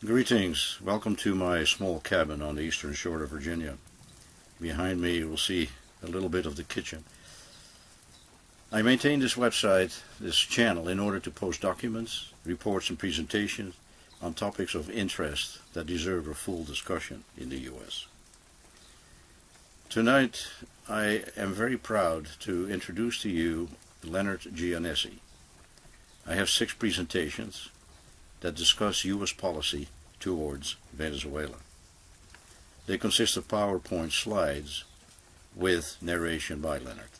Greetings. Welcome to my small cabin on the eastern shore of Virginia. Behind me you will see a little bit of the kitchen. I maintain this website, this channel, in order to post documents, reports and presentations on topics of interest that deserve a full discussion in the U.S. Tonight I am very proud to introduce to you Leonard Giannessi. I have 6 presentations that discuss U.S. policy towards Venezuela. They consist of PowerPoint slides with narration by Leonard.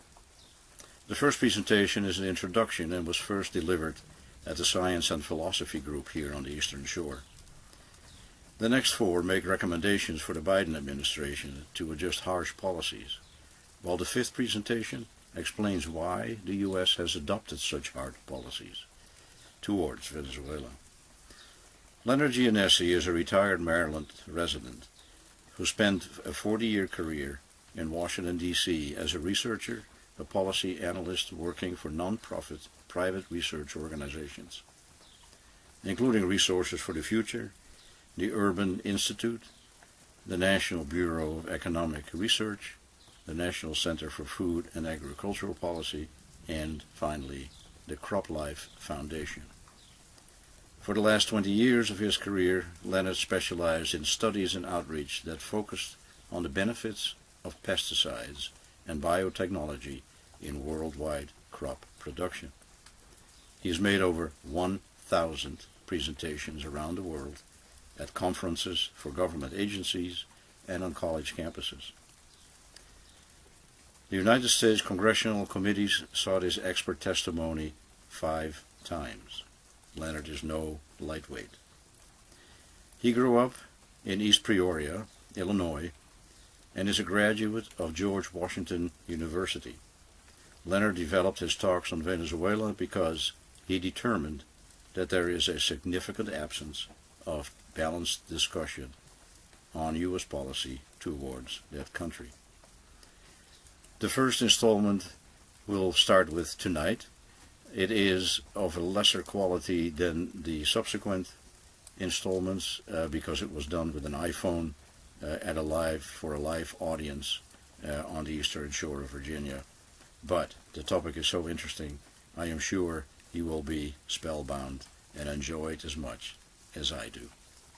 The first presentation is an introduction and was first delivered at the Science and Philosophy group here on the Eastern Shore. The next 4 make recommendations for the Biden administration to adjust harsh policies, while the 5th presentation explains why the U.S. has adopted such hard policies towards Venezuela. Leonard Giannessi is a retired Maryland resident who spent a 40-year career in Washington, D.C. as a researcher, a policy analyst working for non-profit private research organizations, including Resources for the Future, the Urban Institute, the National Bureau of Economic Research, the National Center for Food and Agricultural Policy, and finally, the CropLife Foundation. For the last 20 years of his career, Leonard specialized in studies and outreach that focused on the benefits of pesticides and biotechnology in worldwide crop production. He has made over 1,000 presentations around the world at conferences for government agencies and on college campuses. The United States congressional committees sought his expert testimony 5 times. Leonard is no lightweight. He grew up in East Peoria, Illinois, and is a graduate of George Washington University. Leonard developed his talks on Venezuela because he determined that there is a significant absence of balanced discussion on U.S. policy towards that country. The first installment we'll start with tonight. It is of a lesser quality than the subsequent installments because it was done with an iPhone for a live audience on the eastern shore of Virginia. But the topic is so interesting, I am sure you will be spellbound and enjoy it as much as I do.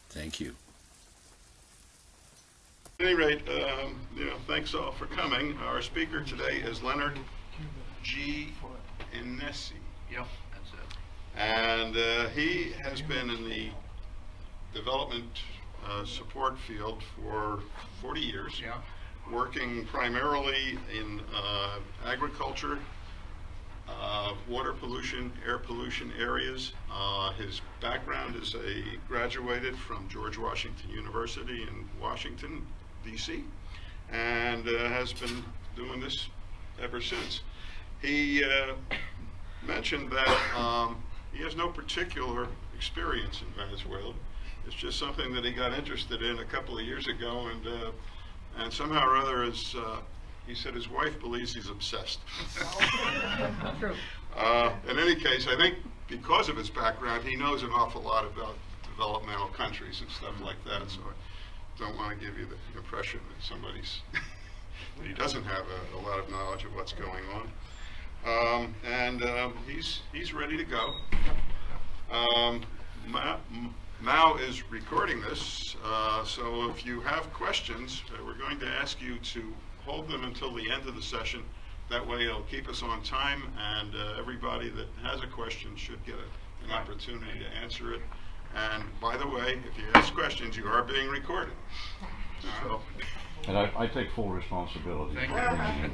Thank you. At any rate, thanks all for coming. Our speaker today is Leonard Giannessi. Yep, that's it. And he has been in the development support field for 40 years, Yeah. working primarily in agriculture, water pollution, air pollution areas. His background is graduated from George Washington University in Washington, D.C., and has been doing this ever since. He mentioned that he has no particular experience in Venezuela. It's just something that he got interested in a couple of years ago, and somehow or other, he said his wife believes he's obsessed. True. In any case, I think because of his background, he knows an awful lot about developmental countries and stuff like that. So I don't want to give you the impression that that he doesn't have a lot of knowledge of what's going on. He's ready to go. Mao is recording this, so if you have questions, we're going to ask you to hold them until the end of the session. That way it'll keep us on time, and everybody that has a question should get an opportunity to answer it. And by the way, if you ask questions, you are being recorded. So, And I take full responsibility. Thank you.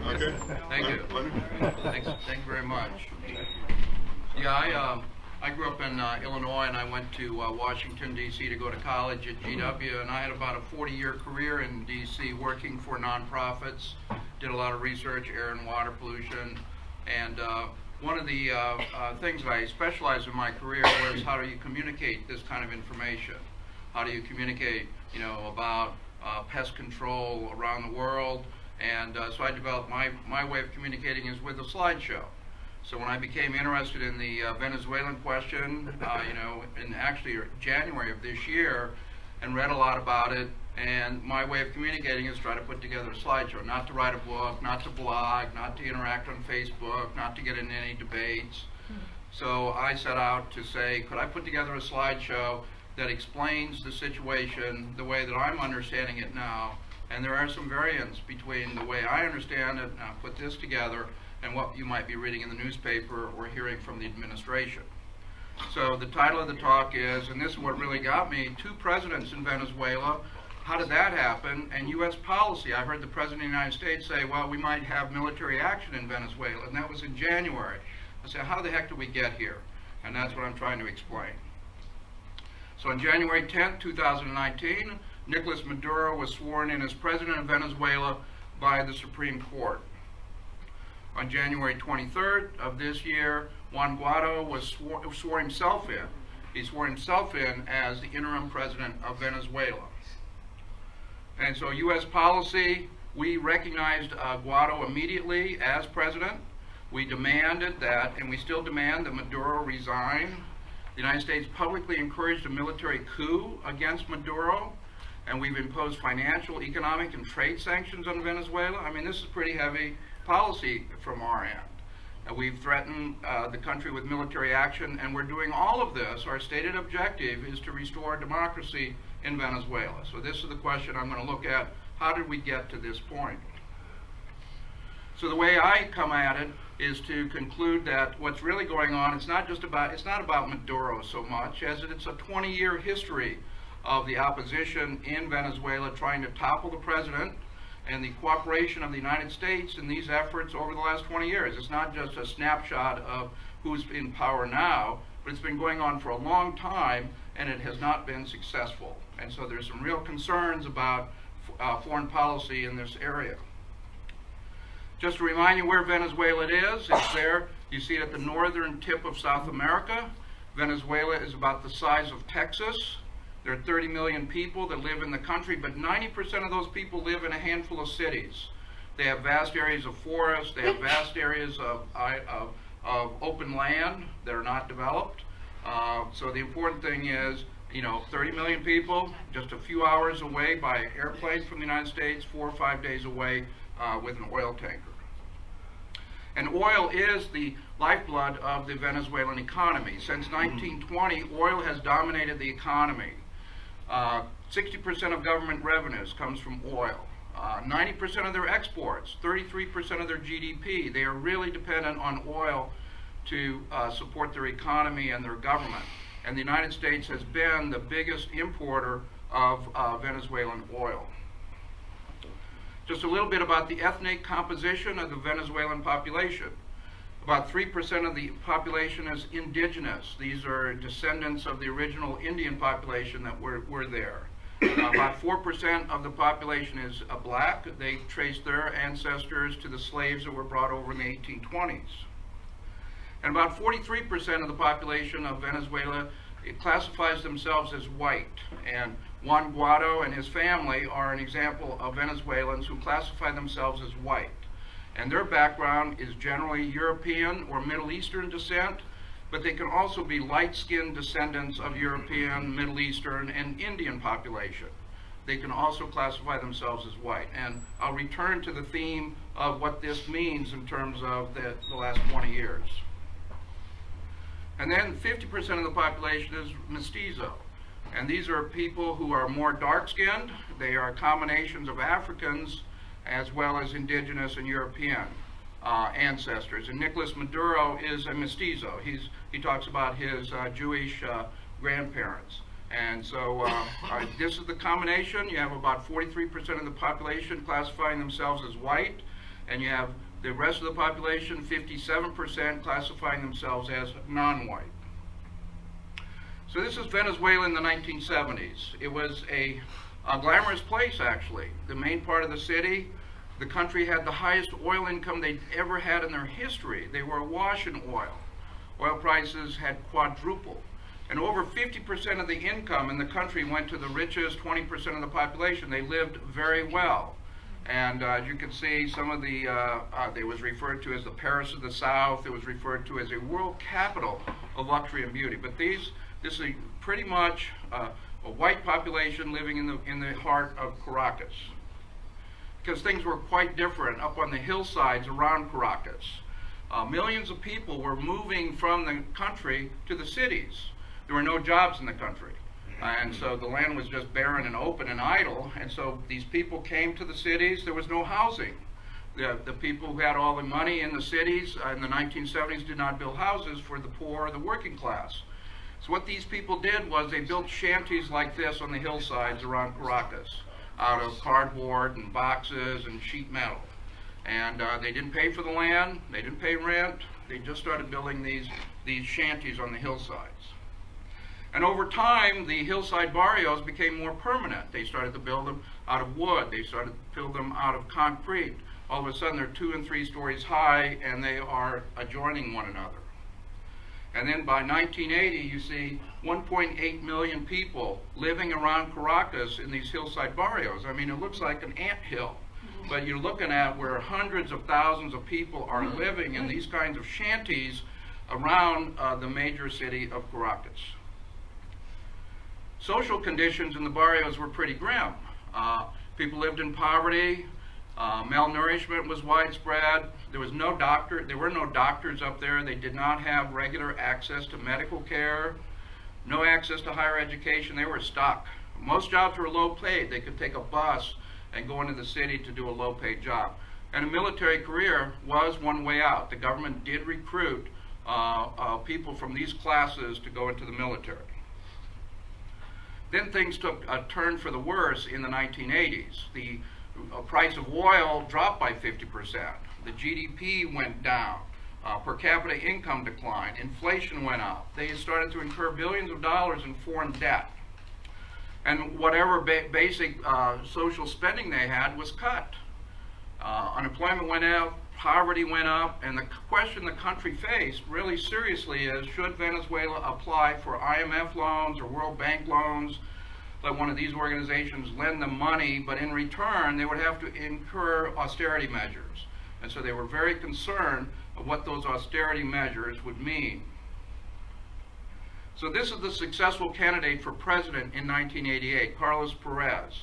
okay. Thank you. Thank you very much. Yeah, I grew up in Illinois, and I went to Washington, D.C. to go to college at GW, and I had about a 40-year career in D.C. working for nonprofits, did a lot of research, air and water pollution, and one of the things that I specialized in my career was how do you communicate this kind of information? How do you communicate, about pest control around the world? And so I developed my way of communicating is with a slideshow. So when I became interested in the Venezuelan question, in actually January of this year, and read a lot about it, and my way of communicating is try to put together a slideshow, not to write a book, not to blog, not to interact on Facebook, not to get in any debates. So I set out to say, could I put together a slideshow that explains the situation the way that I'm understanding it now? And there are some variants between the way I understand it, and I put this together, and what you might be reading in the newspaper or hearing from the administration. So the title of the talk is, and this is what really got me, 2 presidents in Venezuela. How did that happen? And US policy. I heard the President of the United States say, well, we might have military action in Venezuela, and that was in January. I said, how the heck did we get here? And that's what I'm trying to explain. So on January 10th, 2019, Nicolas Maduro was sworn in as president of Venezuela by the Supreme Court. On January 23rd of this year, Juan Guaido was swore himself in. He swore himself in as the interim president of Venezuela. And so U.S. policy, we recognized Guaido immediately as president. We demanded that, and we still demand that Maduro resign. The United States publicly encouraged a military coup against Maduro, and we've imposed financial, economic, and trade sanctions on Venezuela. I mean, this is pretty heavy policy from our end. We've threatened the country with military action, and we're doing all of this. Our stated objective is to restore democracy in Venezuela. So this is the question I'm going to look at. How did we get to this point? So the way I come at it is to conclude that what's really going on, it's not about Maduro so much as it's a 20-year history of the opposition in Venezuela trying to topple the president, and the cooperation of the United States in these efforts over the last 20 years. It's not just a snapshot of who's in power now, but it's been going on for a long time, and it has not been successful. And so there's some real concerns about foreign policy in this area. Just to remind you where Venezuela is, it's there. You see it at the northern tip of South America. Venezuela is about the size of Texas. There are 30 million people that live in the country, but 90% of those people live in a handful of cities. They have vast areas of forest, they have vast areas of open land that are not developed. So the important thing is, 30 million people, just a few hours away by airplane from the United States, 4 or 5 days away with an oil tanker. And oil is the lifeblood of the Venezuelan economy. Since 1920, oil has dominated the economy. 60% of government revenues comes from oil. 90% of their exports, 33% of their GDP, they are really dependent on oil to support their economy and their government. And the United States has been the biggest importer of Venezuelan oil. Just a little bit about the ethnic composition of the Venezuelan population. About 3% of the population is indigenous. These are descendants of the original Indian population that were there. About 4% of the population is black. They trace their ancestors to the slaves that were brought over in the 1820s. And about 43% of the population of Venezuela, it classifies themselves as white. And Juan Guaido and his family are an example of Venezuelans who classify themselves as white. And their background is generally European or Middle Eastern descent, but they can also be light-skinned descendants of European, Middle Eastern, and Indian population. They can also classify themselves as white. And I'll return to the theme of what this means in terms of the last 20 years. And then 50% of the population is mestizo. And these are people who are more dark-skinned. They are combinations of Africans as well as indigenous and European ancestors. And Nicolas Maduro is a mestizo. He talks about his Jewish grandparents. And so this is the combination. You have about 43% of the population classifying themselves as white, and you have the rest of the population, 57%, classifying themselves as non-white. So this is Venezuela in the 1970s. It was a glamorous place, actually. The main part of the city, the country had the highest oil income they'd ever had in their history. They were awash in oil. Oil prices had quadrupled. And over 50% of the income in the country went to the richest 20% of the population. They lived very well. And as you can see, some of the, it was referred to as the Paris of the South. It was referred to as a world capital of luxury and beauty. But this is pretty much a white population living in the heart of Caracas, because things were quite different up on the hillsides around Caracas. Millions of people were moving from the country to the cities. There were no jobs in the country. And so the land was just barren and open and idle. And so these people came to the cities. There was no housing. The people who had all the money in the cities in the 1970s did not build houses for the poor or the working class. So what these people did was they built shanties like this on the hillsides around Caracas out of cardboard and boxes and sheet metal. And they didn't pay for the land. They didn't pay rent. They just started building these shanties on the hillsides. And over time, the hillside barrios became more permanent. They started to build them out of wood. They started to build them out of concrete. All of a sudden, they're 2 and 3 stories high, and they are adjoining one another. And then by 1980, you see 1.8 million people living around Caracas in these hillside barrios. I mean, it looks like an anthill. But you're looking at where hundreds of thousands of people are living in these kinds of shanties around the major city of Caracas. Social conditions in the barrios were pretty grim. People lived in poverty. Malnourishment was widespread. There were no doctors up there. They did not have regular access to medical care, no access to higher education. They were stuck. Most jobs were low paid. They could take a bus and go into the city to do a low paid job. And a military career was one way out. The government did recruit people from these classes to go into the military. Then things took a turn for the worse in the 1980s. The price of oil dropped by 50%. The GDP went down. Per capita income declined. Inflation went up. They started to incur billions of dollars in foreign debt. And whatever basic social spending they had was cut. Unemployment went up, poverty went up, and the question the country faced really seriously is, should Venezuela apply for IMF loans or World Bank loans? Let one of these organizations lend them money, but in return they would have to incur austerity measures. And so they were very concerned of what those austerity measures would mean. So this is the successful candidate for president in 1988, Carlos Perez.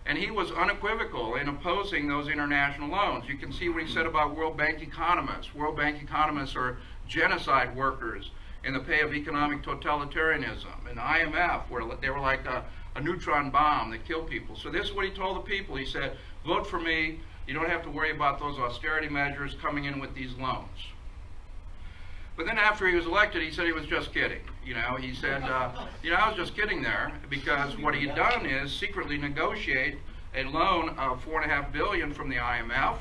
And he was unequivocal in opposing those international loans. You can see what he said about World Bank economists. World Bank economists are genocide workers in the pay of economic totalitarianism. And IMF, where they were like a neutron bomb that killed people. So this is what he told the people. He said, vote for me. You don't have to worry about those austerity measures coming in with these loans. But then after he was elected, he said he was just kidding. He said, I was just kidding there, because what he had done is secretly negotiate a loan of $4.5 billion from the IMF,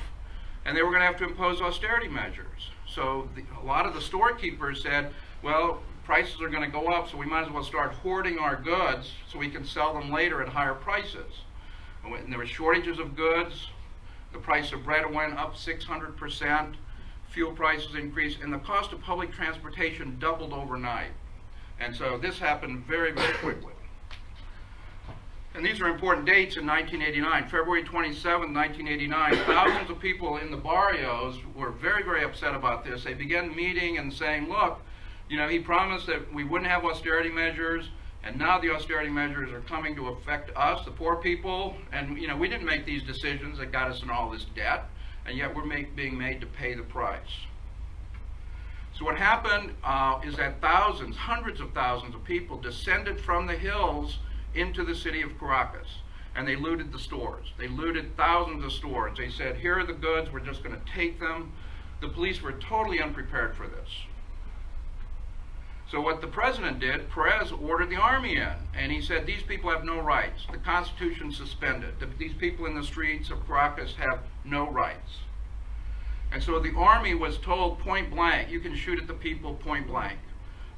and they were going to have to impose austerity measures. So a lot of the storekeepers said, well, prices are going to go up, so we might as well start hoarding our goods so we can sell them later at higher prices. And there were shortages of goods. The price of bread went up 600%. Fuel prices increased, and the cost of public transportation doubled overnight. And so this happened very, very quickly. And these are important dates in 1989. February 27, 1989, thousands of people in the barrios were very, very upset about this. They began meeting and saying, look, he promised that we wouldn't have austerity measures, and now the austerity measures are coming to affect us, the poor people, and we didn't make these decisions that got us in all this debt. And yet we're being made to pay the price. So what happened is that thousands, hundreds of thousands of people descended from the hills into the city of Caracas, and they looted the stores. They looted thousands of stores. They said, here are the goods, we're just going to take them. The police were totally unprepared for this. So what the president did, Perez ordered the army in, and he said, these people have no rights. The Constitution suspended. These people in the streets of Caracas have no rights. And so the army was told point blank, you can shoot at the people point blank.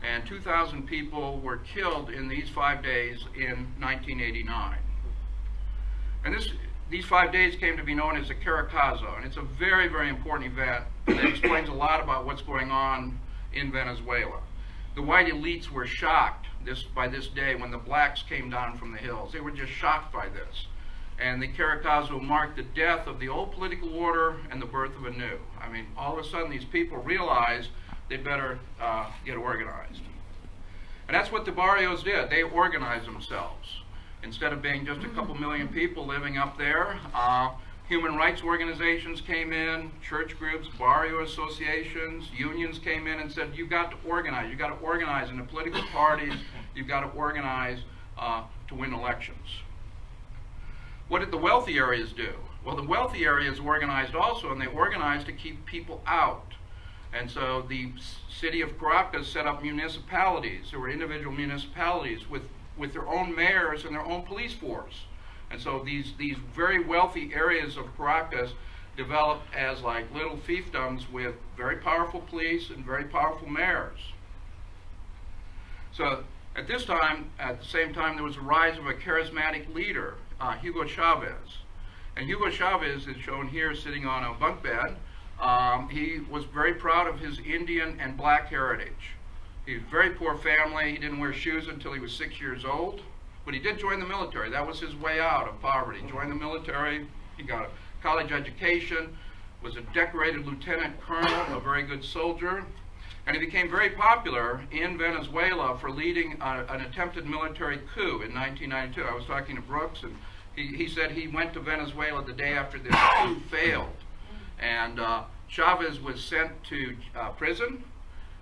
And 2,000 people were killed in these 5 days in 1989. And these 5 days came to be known as the Caracazo, and it's a very, very important event that explains a lot about what's going on in Venezuela. The white elites were shocked by this day when the blacks came down from the hills. They were just shocked by this. And the Caracazo marked the death of the old political order and the birth of a new. I mean, all of a sudden these people realized they better get organized. And that's what the barrios did. They organized themselves. Instead of being just a couple million people living up there, human rights organizations came in, church groups, barrio associations, unions came in and said, you've got to organize. You've got to organize in the political parties. You've got to organize to win elections. What did the wealthy areas do? Well, the wealthy areas organized also, and they organized to keep people out. And so the city of Caracas set up municipalities. There were individual municipalities with their own mayors and their own police force. And so these very wealthy areas of Caracas developed as like little fiefdoms with very powerful police and very powerful mayors. So at this time, at the same time, there was a rise of a charismatic leader, Hugo Chavez. And Hugo Chavez is shown here sitting on a bunk bed. He was very proud of his Indian and black heritage. He was a very poor family. He didn't wear shoes until he was 6 years old. But he did join the military. That was his way out of poverty. He joined the military. He got a college education, was a decorated lieutenant colonel, a very good soldier. And he became very popular in Venezuela for leading an attempted military coup in 1992. I was talking to Brooks, and he said he went to Venezuela the day after this coup failed. And Chavez was sent to prison,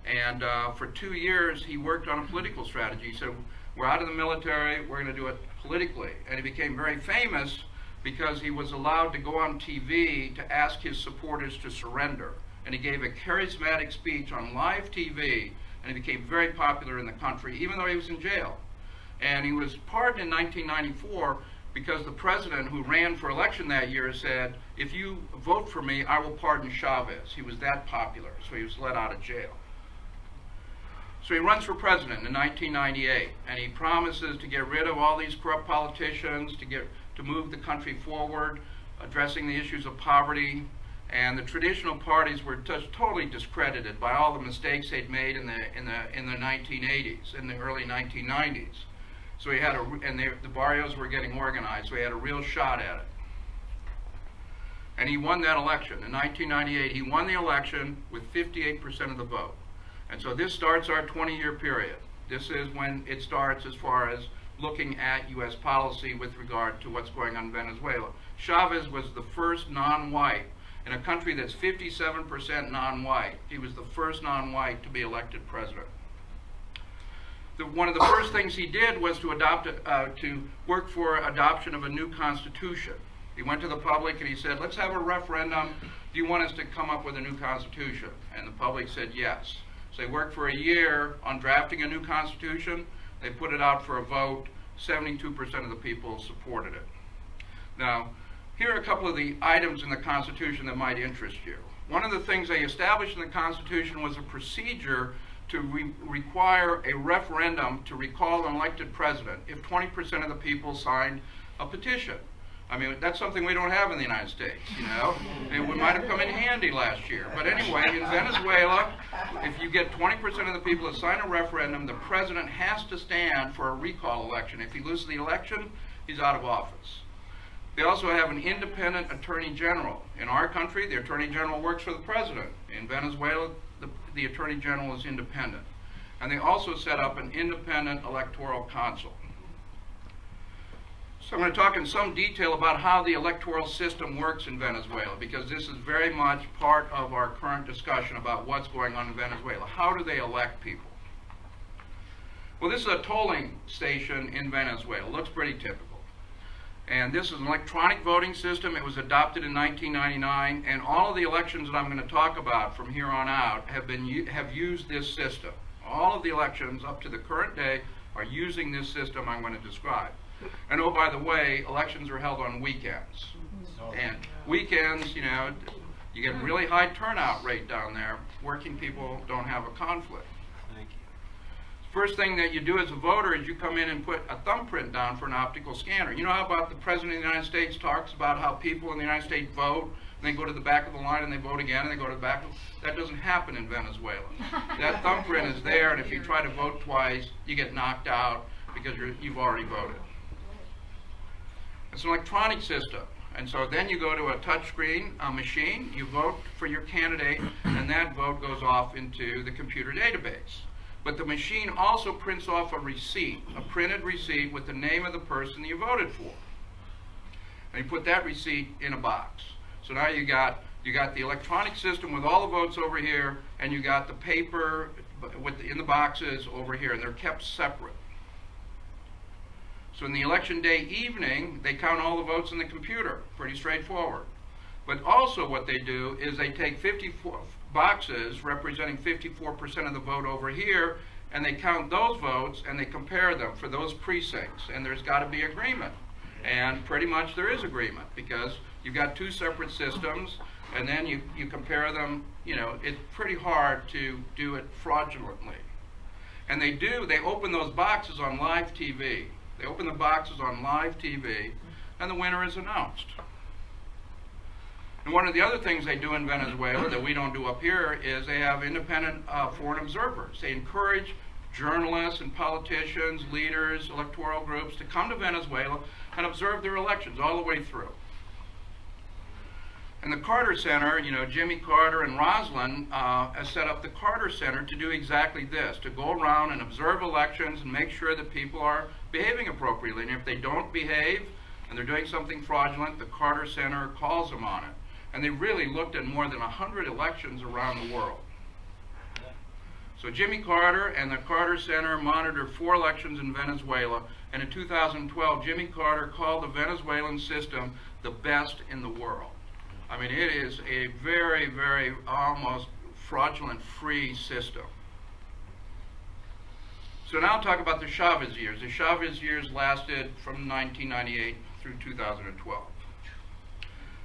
and for 2 years he worked on a political strategy. He said, we're out of the military, we're going to do it politically. And he became very famous because he was allowed to go on TV to ask his supporters to surrender. And he gave a charismatic speech on live TV, and he became very popular in the country, even though he was in jail. And he was pardoned in 1994 because the president who ran for election that year said, if you vote for me, I will pardon Chavez. He was that popular, so he was let out of jail. So he runs for president in 1998, and he promises to get rid of all these corrupt politicians, to move the country forward, addressing the issues of poverty. And the traditional parties were just totally discredited by all the mistakes they'd made in the 1980s, in the early 1990s. So he had the barrios were getting organized, so he had a real shot at it. And he won that election. In 1998, he won the election with 58% of the vote. And so this starts our 20-year period. This is when it starts as far as looking at U.S. policy with regard to what's going on in Venezuela. Chavez was the first non-white in a country that's 57% non-white. He was the first non-white to be elected president. One of the first things he did was to work for adoption of a new constitution. He went to the public and he said, let's have a referendum. Do you want us to come up with a new constitution? And the public said yes. So they worked for a year on drafting a new constitution. They put it out for a vote. 72% of the people supported it. Now, here are a couple of the items in the Constitution that might interest you. One of the things they established in the Constitution was a procedure to require a referendum to recall an elected president if 20% of the people signed a petition. I mean, that's something we don't have in the United States, you know? And it might have come in handy last year. But anyway, in Venezuela, if you get 20% of the people to sign a referendum, the president has to stand for a recall election. If he loses the election, he's out of office. They also have an independent attorney general. In our country, the attorney general works for the president. In Venezuela, the attorney general is independent. And they also set up an independent electoral council. So I'm going to talk in some detail about how the electoral system works in Venezuela, because this is very much part of our current discussion about what's going on in Venezuela. How do they elect people? Well, this is a tolling station in Venezuela. It looks pretty typical. And this is an electronic voting system. It was adopted in 1999, and all of the elections that I'm going to talk about from here on out have used this system. All of the elections up to the current day are using this system I'm going to describe. And oh, by the way, elections are held on weekends. And weekends, you know, you get a really high turnout rate down there. Working people don't have a conflict. Thank you. First thing that you do as a voter is you come in and put a thumbprint down for an optical scanner. You know how about the President of the United States talks about how people in the United States vote, and they go to the back of the line and they vote again, and they go to the back of that doesn't happen in Venezuela. That thumbprint is there, and if you try to vote twice, you get knocked out because you've already voted. It's an electronic system. And so then you go to a touchscreen machine, you vote for your candidate, and that vote goes off into the computer database. But the machine also prints off a receipt, a printed receipt with the name of the person you voted for. And you put that receipt in a box. So now you got the electronic system with all the votes over here, and you got the paper in the boxes over here, and they're kept separate. So in the election day evening, they count all the votes in the computer. Pretty straightforward. But also what they do is they take 54 boxes representing 54% of the vote over here, and they count those votes and they compare them for those precincts. And there's got to be agreement. And pretty much there is agreement, because you've got two separate systems, and then you compare them. You know, it's pretty hard to do it fraudulently. And they open those boxes on live TV. They open the boxes on live TV, and the winner is announced. And one of the other things they do in Venezuela that we don't do up here is they have independent foreign observers. They encourage journalists and politicians, leaders, electoral groups to come to Venezuela and observe their elections all the way through. And the Carter Center, you know, Jimmy Carter and Rosalynn has set up the Carter Center to do exactly this, to go around and observe elections and make sure that people are behaving appropriately. And if they don't behave and they're doing something fraudulent, the Carter Center calls them on it. And they really looked at more than 100 elections around the world. So Jimmy Carter and the Carter Center monitored 4 elections in Venezuela, and in 2012, Jimmy Carter called the Venezuelan system the best in the world. I mean, it is a very, very almost fraudulent-free system. So now I'll talk about the Chavez years. The Chavez years lasted from 1998 through 2012.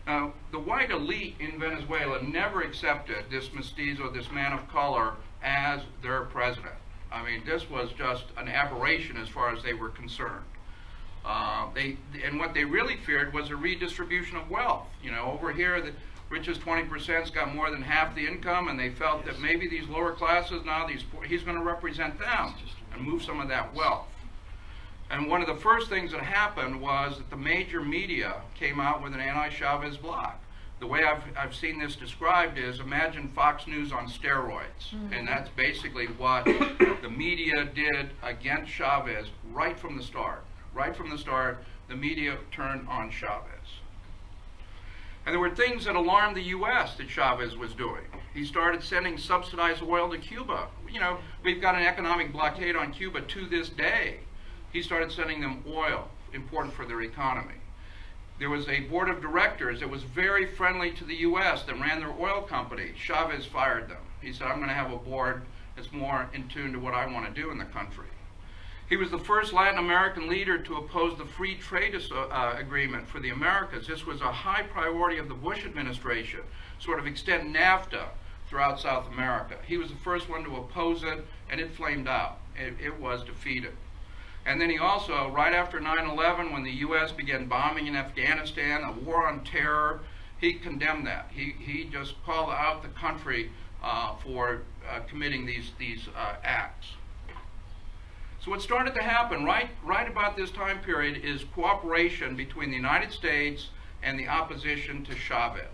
Now, the white elite in Venezuela never accepted this mestizo, this man of color, as their president. I mean, this was just an aberration as far as they were concerned. And what they really feared was a redistribution of wealth. You know, over here, the richest 20%'s got more than half the income, and they felt that maybe these lower classes, now he's going to represent them and move some of that wealth. And one of the first things that happened was that the major media came out with an anti-Chavez bloc. The way I've seen this described is, imagine Fox News on steroids. And that's basically what the media did against Chavez right from the start. Right from the start, the media turned on Chavez. And there were things that alarmed the U.S. that Chavez was doing. He started sending subsidized oil to Cuba. You know, we've got an economic blockade on Cuba to this day. He started sending them oil, important for their economy. There was a board of directors that was very friendly to the U.S. that ran their oil company. Chavez fired them. He said, I'm going to have a board that's more in tune to what I want to do in the country. He was the first Latin American leader to oppose the free trade agreement for the Americas. This was a high priority of the Bush administration, sort of extend NAFTA throughout South America. He was the first one to oppose it, and it flamed out. It was defeated. And then he also, right after 9/11, when the U.S. began bombing in Afghanistan, a war on terror, he condemned that. He just called out the country for committing these acts. So what started to happen right about this time period is cooperation between the United States and the opposition to Chavez.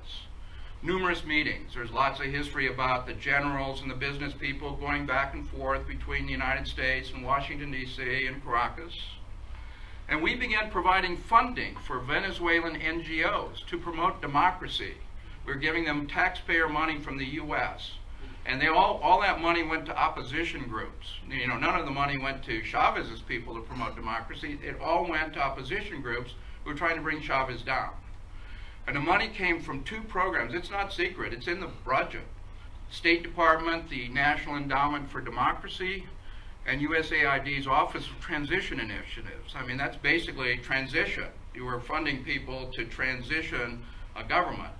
Numerous meetings. There's lots of history about the generals and the business people going back and forth between the United States and Washington, D.C. and Caracas. And we began providing funding for Venezuelan NGOs to promote democracy. We're giving them taxpayer money from the U.S. And all that money went to opposition groups. You know, none of the money went to Chavez's people to promote democracy. It all went to opposition groups who were trying to bring Chavez down. And the money came from 2 programs. It's not secret. It's in the budget. State Department, the National Endowment for Democracy, and USAID's Office of Transition Initiatives. I mean, that's basically transition. You were funding people to transition a government.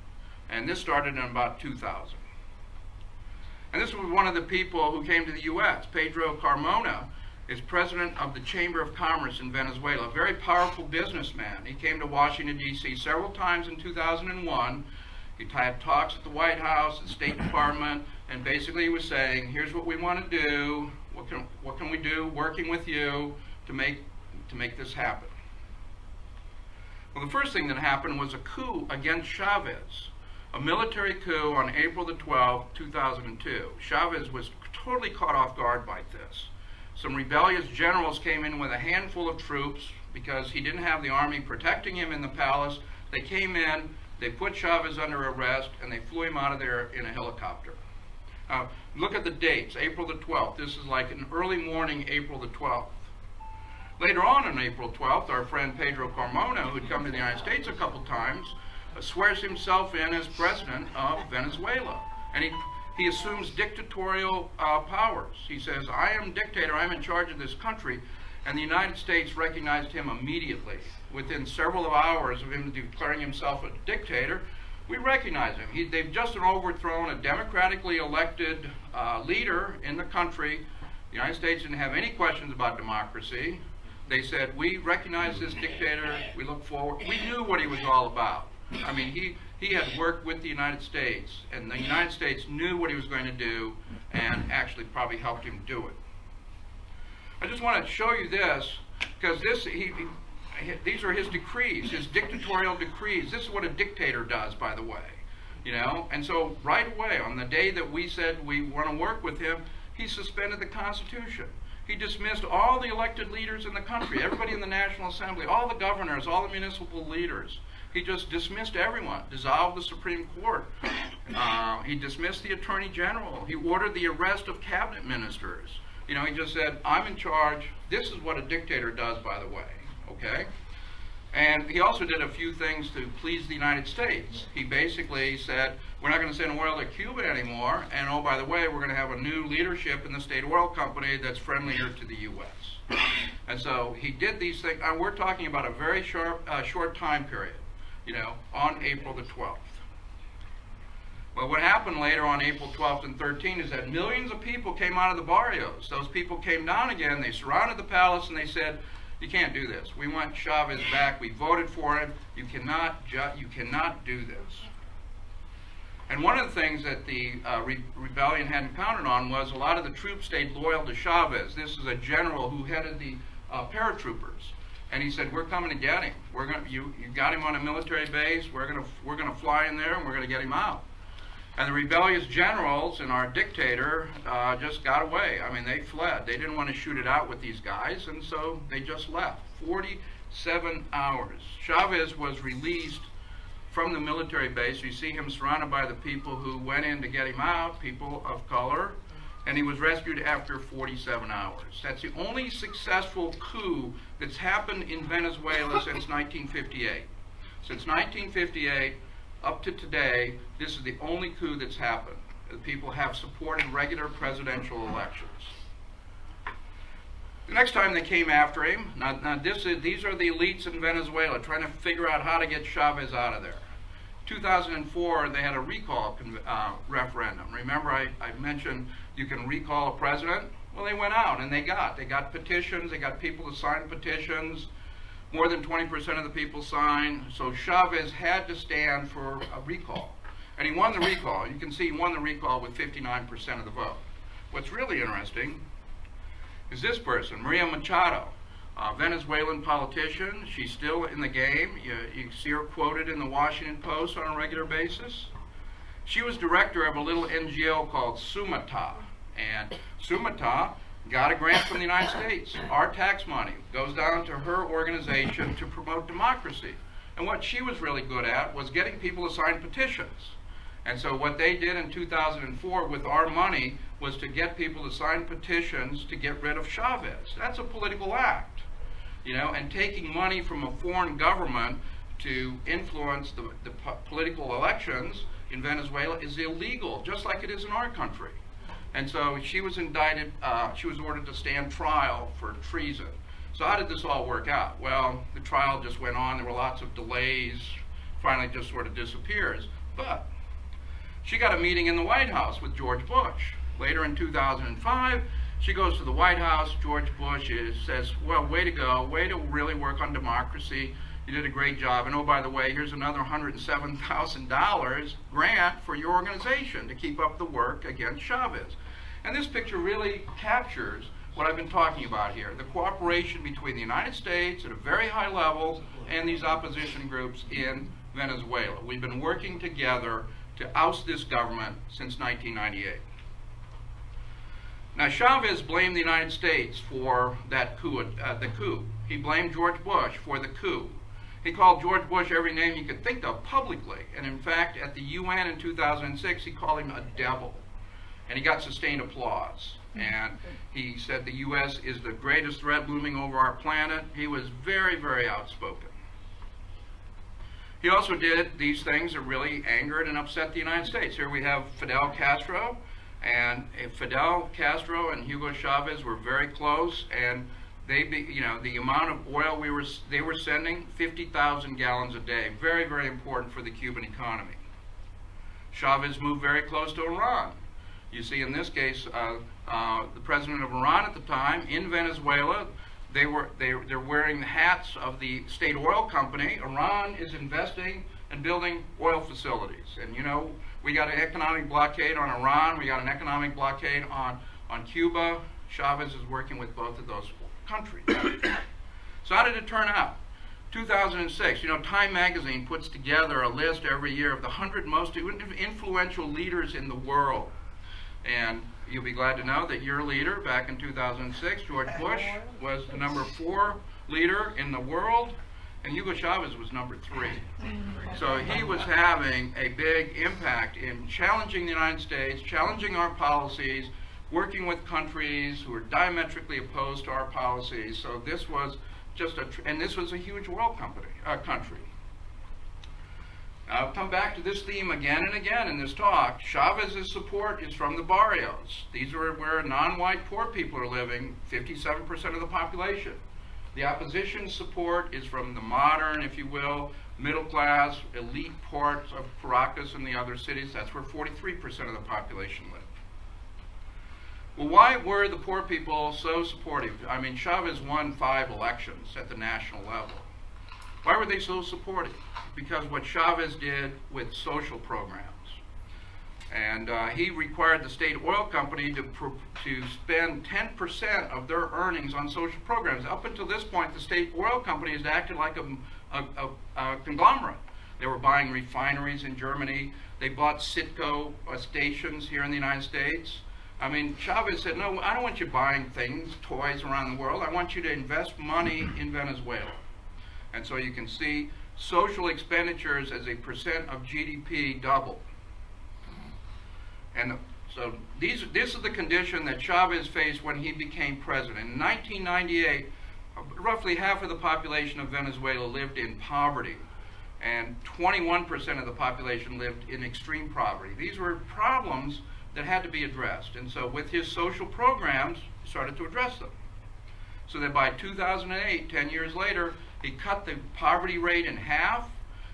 And this started in about 2000. And this was one of the people who came to the U.S. Pedro Carmona is president of the Chamber of Commerce in Venezuela, a very powerful businessman. He came to Washington, D.C. several times in 2001. He had talks at the White House, the State Department, and basically he was saying, here's what we want to do, what can we do working with you to make this happen. Well, the first thing that happened was a coup against Chavez, a military coup on April the 12th, 2002. Chavez was totally caught off guard by this. Some rebellious generals came in with a handful of troops because he didn't have the army protecting him in the palace. They came in, they put Chavez under arrest, and they flew him out of there in a helicopter. Look at the dates, April the 12th. This is like an early morning, April the 12th. Later on April 12th, our friend Pedro Carmona, who'd come to the United States a couple times, swears himself in as president of Venezuela. And he assumes dictatorial powers. He says, I am dictator, I'm in charge of this country. And the United States recognized him immediately. Within several hours of him declaring himself a dictator, we recognize him. They've just overthrown a democratically elected leader in the country. The United States didn't have any questions about democracy. They said, we recognize this dictator, we look forward. We knew what he was all about. I mean, he had worked with the United States, and the United States knew what he was going to do and actually probably helped him do it. I just want to show you this, because these are his decrees, his dictatorial decrees. This is what a dictator does, by the way. You know, and so right away, on the day that we said we want to work with him, he suspended the Constitution. He dismissed all the elected leaders in the country, everybody in the National Assembly, all the governors, all the municipal leaders. He just dismissed everyone, dissolved the Supreme Court. He dismissed the Attorney General. He ordered the arrest of cabinet ministers. You know, he just said, I'm in charge. This is what a dictator does, by the way, okay? And he also did a few things to please the United States. He basically said, we're not going to send oil to Cuba anymore, and oh, by the way, we're going to have a new leadership in the State Oil Company that's friendlier to the U.S. And so he did these things. We're talking about a very short time period, you know, on April the 12th. Well, what happened later on April 12th and 13th is that millions of people came out of the barrios. Those people came down again, they surrounded the palace, and they said, you can't do this. We want Chavez back. We voted for him. You cannot do this. And one of the things that the rebellion hadn't counted on was a lot of the troops stayed loyal to Chavez. This is a general who headed the paratroopers, and he said, "We're coming to get him. You got him on a military base. We're gonna fly in there and we're gonna get him out." And the rebellious generals and our dictator just got away. I mean, they fled. They didn't want to shoot it out with these guys, and so they just left. 47 hours. Chavez was released from the military base. You see him surrounded by the people who went in to get him out, people of color, and he was rescued after 47 hours. That's the only successful coup that's happened in Venezuela since 1958. Since 1958, up to today, this is the only coup that's happened. The people have supported regular presidential elections. The next time they came after him, these are the elites in Venezuela trying to figure out how to get Chavez out of there. 2004, they had a recall referendum. Remember I mentioned you can recall a president? Well, they went out and they got petitions, they got people to sign petitions. More than 20% of the people signed, so Chavez had to stand for a recall. And he won the recall. You can see he won the recall with 59% of the vote. What's really interesting is this person, Maria Machado, a Venezuelan politician. She's still in the game. You see her quoted in the Washington Post on a regular basis. She was director of a little NGO called Sumata. And Sumata got a grant from the United States. Our tax money goes down to her organization to promote democracy. And what she was really good at was getting people to sign petitions. And so what they did in 2004 with our money was to get people to sign petitions to get rid of Chavez. That's a political act, you know, and taking money from a foreign government to influence the political elections in Venezuela is illegal, just like it is in our country. And so she was indicted, she was ordered to stand trial for treason. So how did this all work out? Well, the trial just went on, there were lots of delays, finally just sort of disappears. But she got a meeting in the White House with George Bush. Later in 2005, she goes to the White House, George Bush says, well, way to go, way to really work on democracy. You did a great job, and oh, by the way, here's another $107,000 grant for your organization to keep up the work against Chavez. And this picture really captures what I've been talking about here, the cooperation between the United States at a very high level and these opposition groups in Venezuela. We've been working together to oust this government since 1998. Now, Chavez blamed the United States for that coup, the coup. He blamed George Bush for the coup. He called George Bush every name you could think of publicly. And in fact, at the UN in 2006, he called him a devil. And he got sustained applause. And he said the US is the greatest threat looming over our planet. He was very, very outspoken. He also did these things that really angered and upset the United States. Here we have Fidel Castro. And Fidel Castro and Hugo Chavez were very close, and the amount of oil they were sending, 50,000 gallons a day, very, very important for the Cuban economy. Chavez moved very close to Iran. You see, in this case, the president of Iran at the time in Venezuela, they're wearing the hats of the state oil company. Iran is investing and building oil facilities, and we got an economic blockade on Iran. We got an economic blockade on Cuba. Chavez is working with both of those countries. So how did it turn out? 2006, Time magazine puts together a list every year of the 100 most influential leaders in the world. And you'll be glad to know that your leader back in 2006, George Bush, was the number 4 leader in the world, and Hugo Chavez was number 3. So he was having a big impact in challenging the United States, challenging our policies, working with countries who were diametrically opposed to our policies. So this was just and this was a huge world country. I'll come back to this theme again and again in this talk. Chavez's support is from the barrios. These are where non-white poor people are living, 57% of the population. The opposition's support is from the modern, if you will, middle-class, elite parts of Caracas and the other cities. That's where 43% of the population live. Well, why were the poor people so supportive? I mean, Chavez won 5 elections at the national level. Why were they so supportive? Because what Chavez did with social programs. And he required the state oil company to spend 10% of their earnings on social programs. Up until this point, the state oil companies acted like a conglomerate. They were buying refineries in Germany. They bought Citgo stations here in the United States. I mean, Chavez said, no, I don't want you buying things, toys around the world. I want you to invest money in Venezuela. And so you can see social expenditures as a percent of GDP doubled. And so this is the condition that Chavez faced when he became president. In 1998, roughly half of the population of Venezuela lived in poverty, and 21% of the population lived in extreme poverty. These were problems that had to be addressed. And so with his social programs, he started to address them. So that by 2008, 10 years later, he cut the poverty rate in half,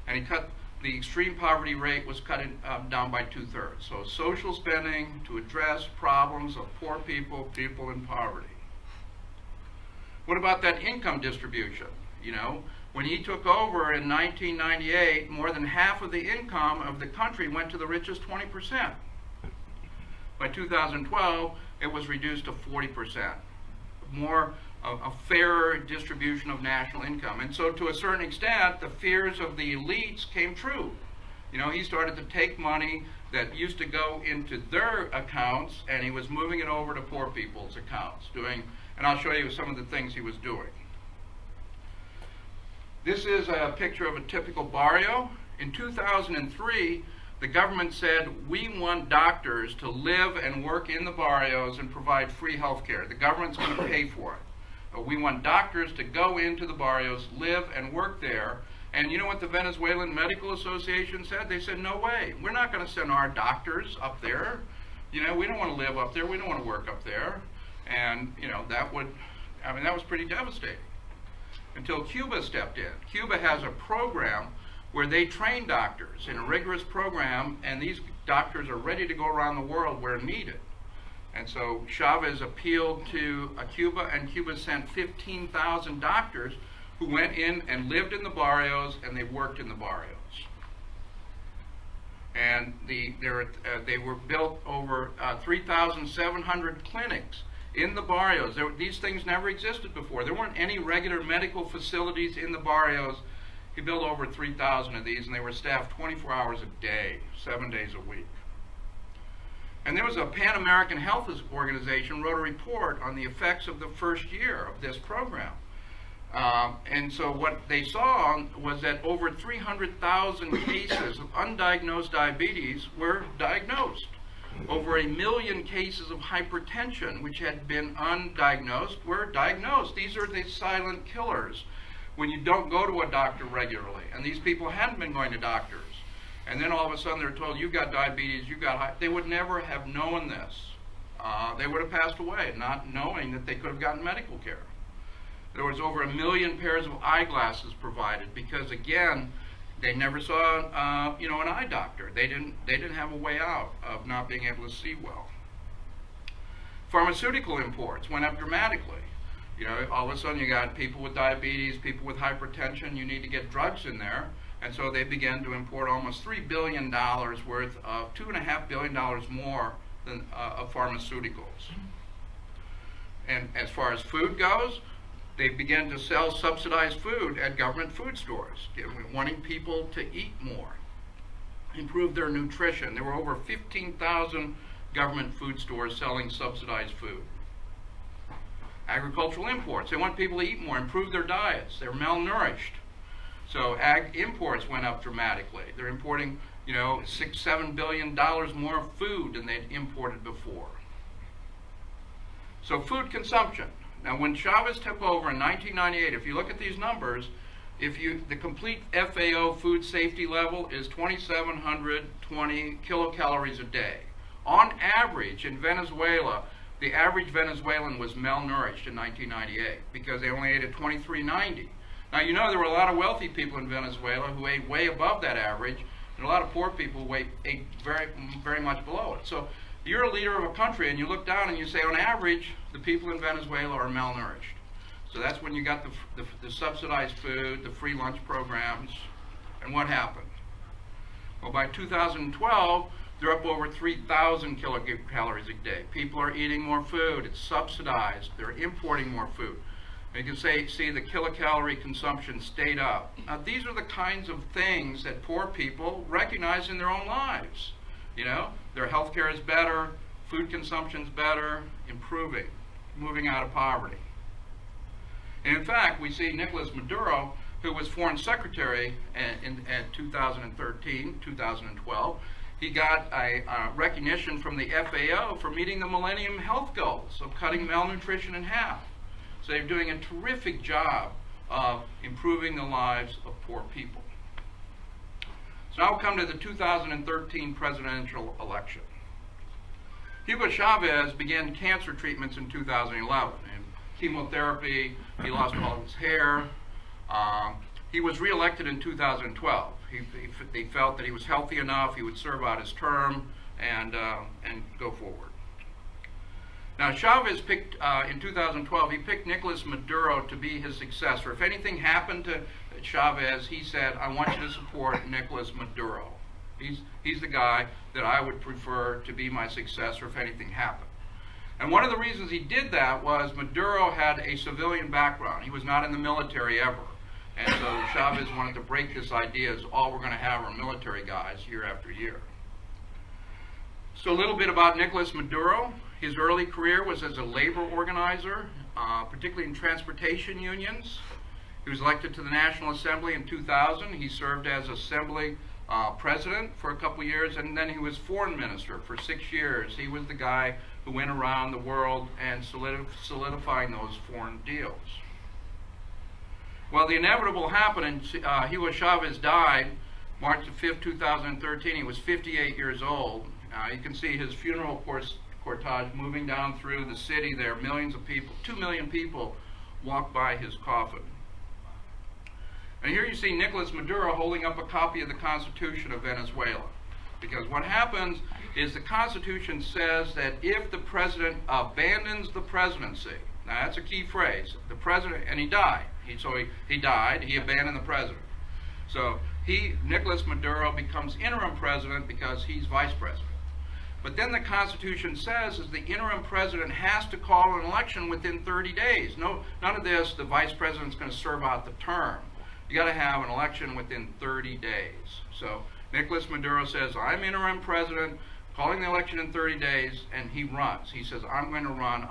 and he cut the extreme poverty rate was cut down by 2/3. So social spending to address problems of poor people, people in poverty. What about that income distribution? When he took over in 1998, more than half of the income of the country went to the richest 20%. By 2012, it was reduced to 40%. A fairer distribution of national income. And so to a certain extent, the fears of the elites came true. He started to take money that used to go into their accounts, and he was moving it over to poor people's accounts, and I'll show you some of the things he was doing. This is a picture of a typical barrio. In 2003, the government said, we want doctors to live and work in the barrios and provide free health care. The government's going to pay for it. We want doctors to go into the barrios, live and work there. And you know what the Venezuelan Medical Association said? They said, no way. We're not going to send our doctors up there. We don't want to live up there. We don't want to work up there. And, that was pretty devastating. Until Cuba stepped in. Cuba has a program where they train doctors in a rigorous program, and these doctors are ready to go around the world where needed. And so Chavez appealed to Cuba, and Cuba sent 15,000 doctors who went in and lived in the barrios, and they worked in the barrios. And they were built over 3,700 clinics in the barrios. These things never existed before. There weren't any regular medical facilities in the barrios. He built over 3,000 of these, and they were staffed 24 hours a day, 7 days a week. And there was a Pan-American Health Organization wrote a report on the effects of the first year of this program. And so what they saw was that over 300,000 cases of undiagnosed diabetes were diagnosed. Over 1 million cases of hypertension, which had been undiagnosed, were diagnosed. These are the silent killers when you don't go to a doctor regularly. And these people hadn't been going to doctors. And then all of a sudden they're told, you've got diabetes, you've got they would never have known this. They would have passed away not knowing that they could have gotten medical care. There was over 1 million pairs of eyeglasses provided because, again, they never saw, an eye doctor. They didn't have a way out of not being able to see well. Pharmaceutical imports went up dramatically. All of a sudden you got people with diabetes, people with hypertension. You need to get drugs in there, and so they began to import almost $3 billion worth of $2.5 billion more than of pharmaceuticals. And as far as food goes, they began to sell subsidized food at government food stores, wanting people to eat more, improve their nutrition. There were over 15,000 government food stores selling subsidized food. Agricultural imports. They want people to eat more, improve their diets. They're malnourished. So ag imports went up dramatically. They're importing, $6-7 billion more food than they'd imported before. So food consumption. Now, when Chavez took over in 1998, if you look at these numbers, the complete FAO food safety level is 2,720 kilocalories a day. On average, in Venezuela, the average Venezuelan was malnourished in 1998 because they only ate at 2,390. Now, there were a lot of wealthy people in Venezuela who ate way above that average, and a lot of poor people who ate very, very much below it. So you're a leader of a country, and you look down and you say, on average, the people in Venezuela are malnourished. So that's when you got the subsidized food, the free lunch programs, and what happened? Well, by 2012, they're up over 3,000 kilocalories a day. People are eating more food. It's subsidized. They're importing more food. And you can see the kilocalorie consumption stayed up. Now, these are the kinds of things that poor people recognize in their own lives. Their health care is better, food consumption's better, improving, moving out of poverty. And in fact, we see Nicolas Maduro, who was foreign secretary in 2013, 2012, he got a recognition from the FAO for meeting the Millennium Health Goals of cutting malnutrition in half. So they're doing a terrific job of improving the lives of poor people. So now we'll come to the 2013 presidential election. Hugo Chavez began cancer treatments in 2011. And chemotherapy, he lost all of his hair. He was reelected in 2012. They felt that he was healthy enough, he would serve out his term and go forward. Now, Chavez picked, in 2012, he picked Nicolas Maduro to be his successor. If anything happened to Chavez, he said, I want you to support Nicolas Maduro. He's the guy that I would prefer to be my successor if anything happened. And one of the reasons he did that was Maduro had a civilian background. He was not in the military ever. And so Chavez wanted to break this idea as all we're going to have are military guys year after year. So a little bit about Nicolas Maduro. His early career was as a labor organizer, particularly in transportation unions. He was elected to the National Assembly in 2000. He served as Assembly president for a couple years, and then he was foreign minister for 6 years. He was the guy who went around the world and solidifying those foreign deals. Well, the inevitable happened, and Hugo Chavez died March 5th, 2013. He was 58 years old. You can see his funeral cortege moving down through the city there. Millions of people, 2 million people walked by his coffin. And here you see Nicolas Maduro holding up a copy of the Constitution of Venezuela. Because what happens is the Constitution says that if the president abandons the presidency, now that's a key phrase, the president, and he died. He died, he abandoned the president. So Nicolas Maduro becomes interim president because he's vice president. But then the Constitution says is the interim president has to call an election within 30 days. No, none of this, the vice president's going to serve out the term. You got to have an election within 30 days. So Nicolas Maduro says, I'm interim president, calling the election in 30 days, and he runs. He says, I'm going to run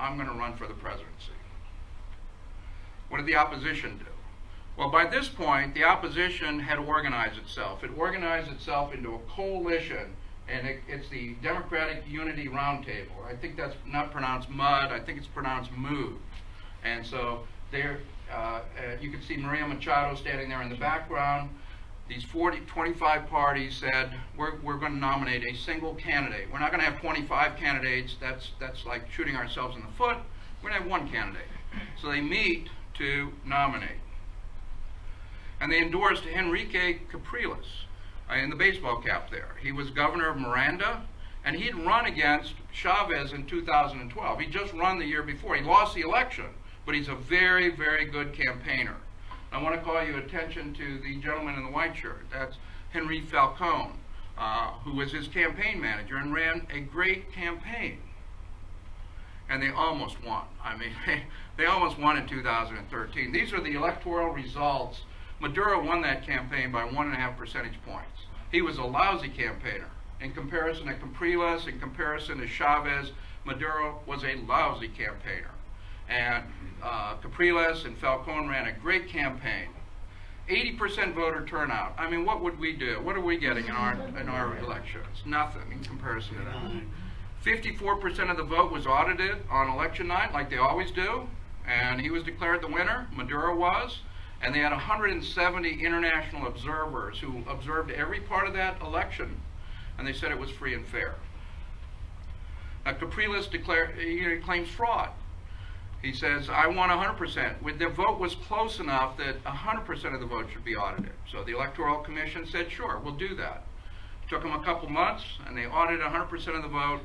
for the presidency. What did the opposition do? Well, by this point, the opposition had organized itself. It organized itself into a coalition, and it's the Democratic Unity Roundtable. I think that's not pronounced MUD, I think it's pronounced MOVE. And so there, you can see Maria Machado standing there in the background. These 25 parties said, we're going to nominate a single candidate. We're not going to have 25 candidates. That's like shooting ourselves in the foot. We're going to have one candidate. So they meet to nominate. And they endorsed Enrique Capriles in the baseball cap there. He was governor of Miranda, and he'd run against Chavez in 2012. He just run the year before. He lost the election, but he's a very, very good campaigner. I want to call your attention to the gentleman in the white shirt. That's Henry Falcone, who was his campaign manager and ran a great campaign. And they almost won. I mean, they almost won in 2013. These are the electoral results. Maduro won that campaign by 1.5 percentage points. He was a lousy campaigner. In comparison to Capriles, in comparison to Chavez, Maduro was a lousy campaigner. And Capriles and Falcone ran a great campaign. 80% voter turnout. I mean, what would we do? What are we getting in our elections? Nothing in comparison to that. 54% of the vote was audited on election night, like they always do, and he was declared the winner. Maduro was. And they had 170 international observers who observed every part of that election, and they said it was free and fair. Now, Capriles he claims fraud. He says, I won 100%. The vote was close enough that 100% of the vote should be audited. So the Electoral Commission said, sure, we'll do that. It took them a couple months, and they audited 100% of the vote.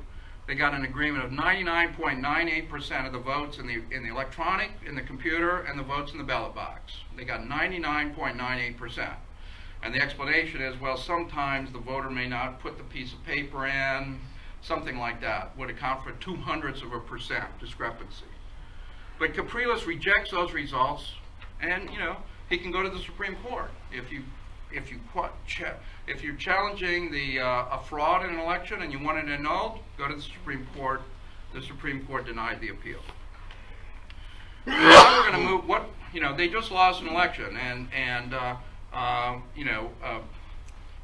They got an agreement of 99.98% of the votes in the electronic, in the computer, and the votes in the ballot box. They got 99.98%. And the explanation is, well, sometimes the voter may not put the piece of paper in, something like that would account for 0.02% discrepancy. But Capriles rejects those results, and he can go to the Supreme Court. If you're challenging a fraud in an election and you want it annulled, go to the Supreme Court. The Supreme Court denied the appeal. Now we're going to move. They just lost an election, and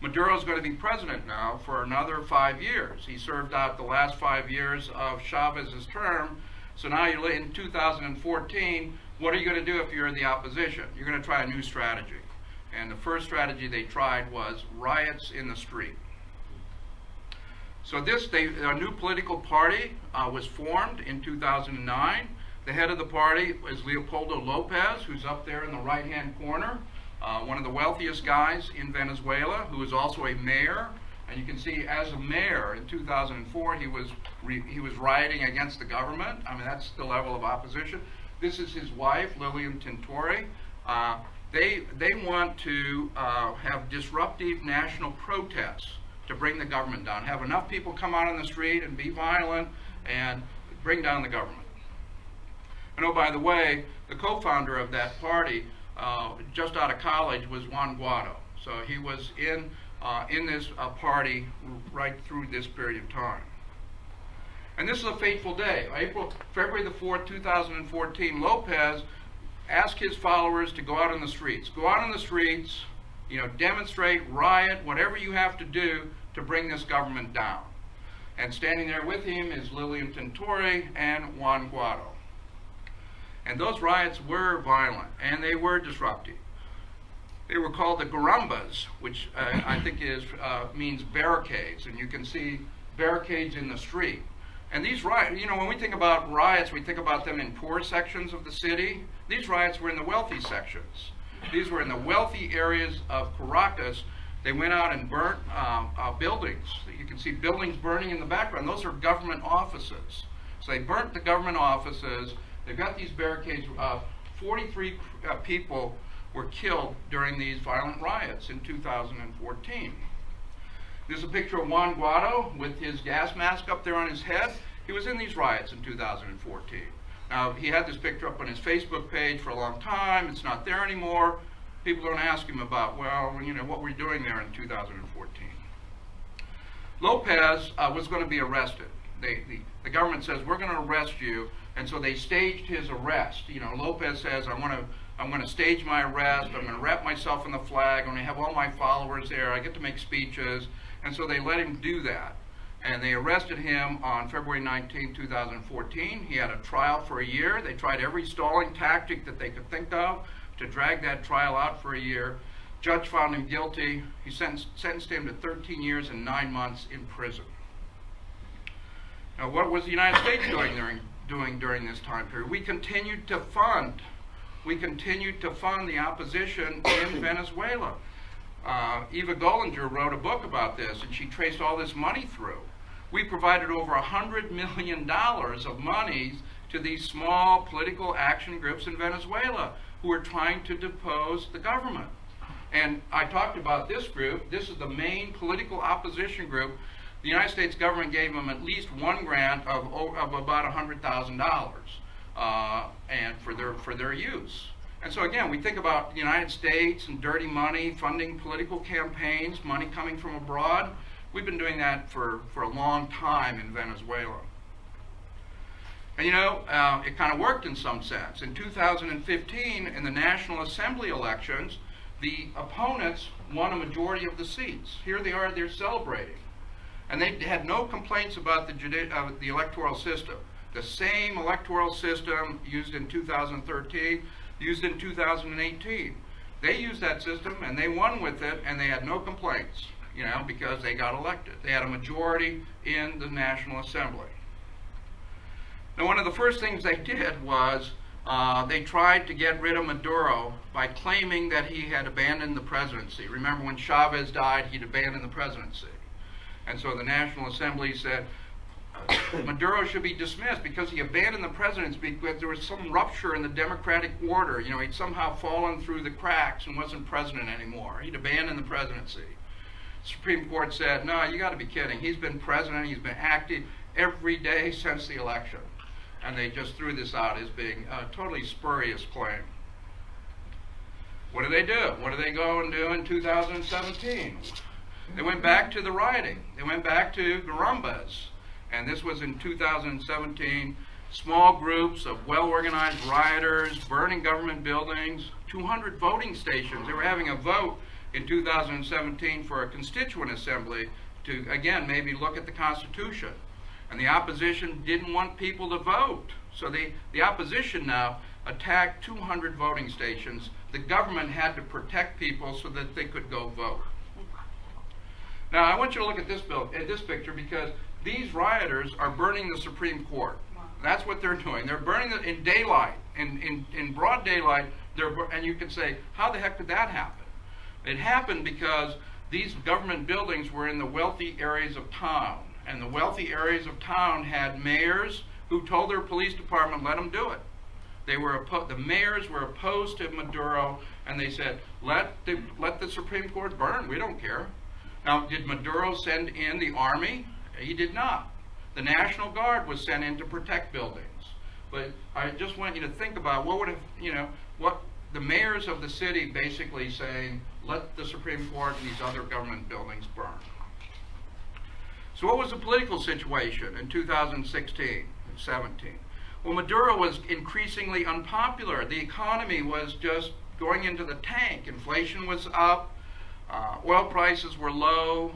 Maduro's going to be president now for another 5 years. He served out the last 5 years of Chavez's term. So now you're in 2014. What are you going to do if you're in the opposition? You're going to try a new strategy. And the first strategy they tried was riots in the street. So a new political party was formed in 2009. The head of the party is Leopoldo Lopez, who's up there in the right-hand corner, one of the wealthiest guys in Venezuela, who is also a mayor. And you can see, as a mayor in 2004, he was rioting against the government. I mean, that's the level of opposition. This is his wife, Lilian Tintori. They want to have disruptive national protests to bring the government down. Have enough people come out on the street and be violent and bring down the government. And oh, by the way, the co-founder of that party, just out of college, was Juan Guaido. So he was in this party right through this period of time. And this is a fateful day. February the 4th, 2014, Lopez asked his followers to go out on the streets. Go out on the streets, demonstrate, riot, whatever you have to do to bring this government down. And standing there with him is Lilian Tintori and Juan Guaido. And those riots were violent, and they were disruptive. They were called the Garambas, which I think means barricades, and you can see barricades in the street. And these riots, when we think about riots, we think about them in poor sections of the city. These riots were in the wealthy sections. These were in the wealthy areas of Caracas. They went out and burnt buildings. You can see buildings burning in the background. Those are government offices. So they burnt the government offices. They've got these barricades. 43 people were killed during these violent riots in 2014. There's a picture of Juan Guaido with his gas mask up there on his head. He was in these riots in 2014. Now, he had this picture up on his Facebook page for a long time. It's not there anymore. People don't ask him about, well, you know, what were you doing there in 2014? Lopez was going to be arrested. The government says, we're going to arrest you, and so they staged his arrest. You know, Lopez says, I'm going to stage my arrest, I'm going to wrap myself in the flag, I'm going to have all my followers there, I get to make speeches, and so they let him do that. And they arrested him on February 19, 2014. He had a trial for a year. They tried every stalling tactic that they could think of to drag that trial out for a year. Judge found him guilty. He sentenced him to 13 years and 9 months in prison. Now, what was the United States doing during this time period? We continued to fund the opposition in Venezuela. Eva Gollinger wrote a book about this, and she traced all this money through. We provided over $100 million of monies to these small political action groups in Venezuela who are trying to depose the government. And I talked about this group. This is the main political opposition group. The United States government gave them at least one grant of about $100,000 and for their use. And so again, we think about the United States and dirty money, funding political campaigns, money coming from abroad. We've been doing that for a long time in Venezuela. And you know, it kind of worked in some sense. In 2015, in the National Assembly elections, the opponents won a majority of the seats. Here they are, they're celebrating. And they had no complaints about the electoral system. The same electoral system used in 2013, used in 2018. They used that system and they won with it, and they had no complaints, you know, because they got elected. They had a majority in the National Assembly. Now, one of the first things they did was they tried to get rid of Maduro by claiming that he had abandoned the presidency. Remember, when Chavez died, he'd abandoned the presidency. And so the National Assembly said Maduro should be dismissed because he abandoned the presidency because there was some rupture in the democratic order. You know, he'd somehow fallen through the cracks and wasn't president anymore. He'd abandoned the presidency. The Supreme Court said, no, you got to be kidding. He's been president, he's been active every day since the election. And they just threw this out as being a totally spurious claim. What do? What do they go and do in 2017? They went back to the rioting. They went back to Gurumbas. And this was in 2017. Small groups of well-organized rioters, burning government buildings, 200 voting stations. They were having a vote in 2017 for a constituent assembly to, again, maybe look at the Constitution. And the opposition didn't want people to vote. So the opposition now attacked 200 voting stations. The government had to protect people so that they could go vote. Now, I want you to look at this picture because these rioters are burning the Supreme Court. That's what they're doing. They're burning it in daylight, in broad daylight. And you can say, how the heck did that happen? It happened because these government buildings were in the wealthy areas of town. And the wealthy areas of town had mayors who told their police department, let them do it. The mayors were opposed to Maduro, and they said, let the Supreme Court burn. We don't care. Now, did Maduro send in the army? He did not. The National Guard was sent in to protect buildings. But I just want you to think about what the mayors of the city basically saying, let the Supreme Court and these other government buildings burn. So what was the political situation in 2016 and 17? Well, Maduro was increasingly unpopular. The economy was just going into the tank. Inflation was up. Oil prices were low.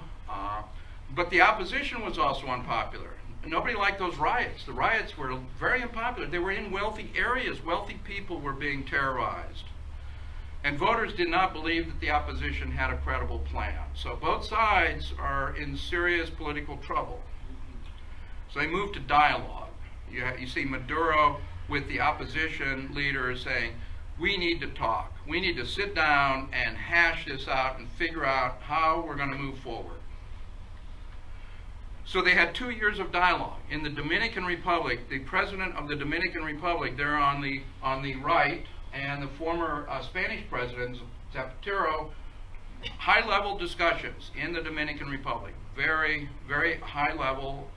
But the opposition was also unpopular. Nobody liked those riots. The riots were very unpopular. They were in wealthy areas. Wealthy people were being terrorized. And voters did not believe that the opposition had a credible plan. So both sides are in serious political trouble. So they moved to dialogue. You see Maduro with the opposition leaders saying, we need to talk. We need to sit down and hash this out and figure out how we're going to move forward. So they had 2 years of dialogue. In the Dominican Republic, the president of the Dominican Republic, there on the right, and the former Spanish president, Zapatero, high-level discussions in the Dominican Republic. Very, very high-level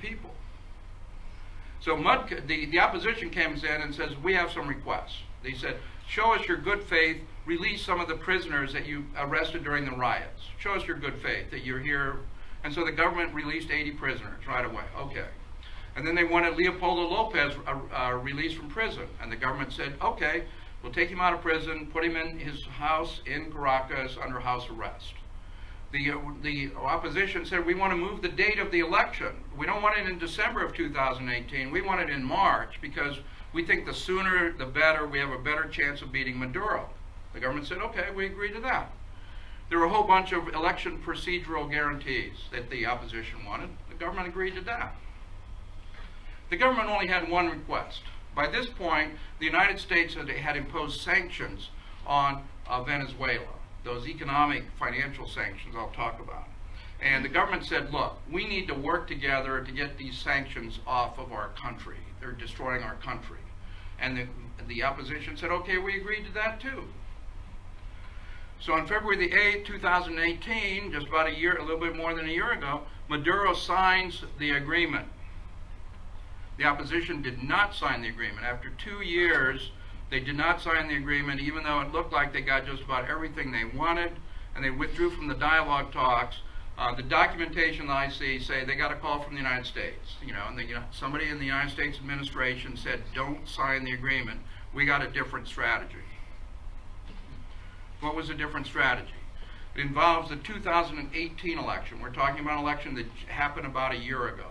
people. So the opposition comes in and says, we have some requests. They said, show us your good faith, release some of the prisoners that you arrested during the riots. Show us your good faith that you're here. And so the government released 80 prisoners right away. Okay. And then they wanted Leopoldo Lopez released from prison. And the government said, okay, we'll take him out of prison, put him in his house in Caracas under house arrest. The opposition said, we want to move the date of the election. We don't want it in December of 2018. We want it in March because we think the sooner the better. We have a better chance of beating Maduro. The government said, okay, we agree to that. There were a whole bunch of election procedural guarantees that the opposition wanted. The government agreed to that. The government only had one request. By this point, the United States had imposed sanctions on Venezuela, those economic, financial sanctions I'll talk about. And the government said, look, we need to work together to get these sanctions off of our country. They're destroying our country. And the opposition said, okay, we agreed to that too. So on February the 8th, 2018, just about a little bit more than a year ago, Maduro signs the agreement. The opposition did not sign the agreement. After 2 years, they did not sign the agreement, even though it looked like they got just about everything they wanted, and they withdrew from the dialogue talks. The documentation that I see say they got a call from the United States, and somebody in the United States administration said, don't sign the agreement. We got a different strategy. What was a different strategy? It involves the 2018 election. We're talking about an election that happened about a year ago.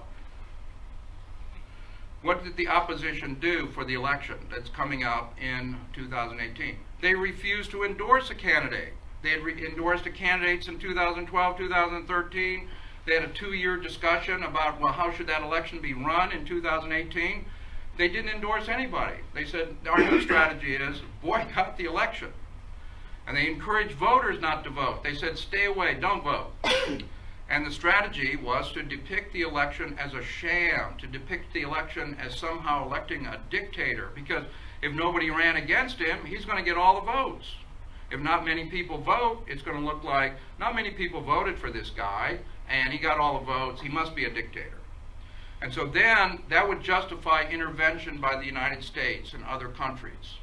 What did the opposition do for the election that's coming up in 2018? They refused to endorse a candidate. They had endorsed the candidates in 2012, 2013. They had a 2-year discussion about, well, how should that election be run in 2018? They didn't endorse anybody. They said, our new strategy is boycott the election. And they encouraged voters not to vote. They said, stay away, don't vote. And the strategy was to depict the election as a sham, to depict the election as somehow electing a dictator, because if nobody ran against him, he's going to get all the votes. If not many people vote, it's going to look like not many people voted for this guy, and he got all the votes, he must be a dictator. And so then that would justify intervention by the United States and other countries.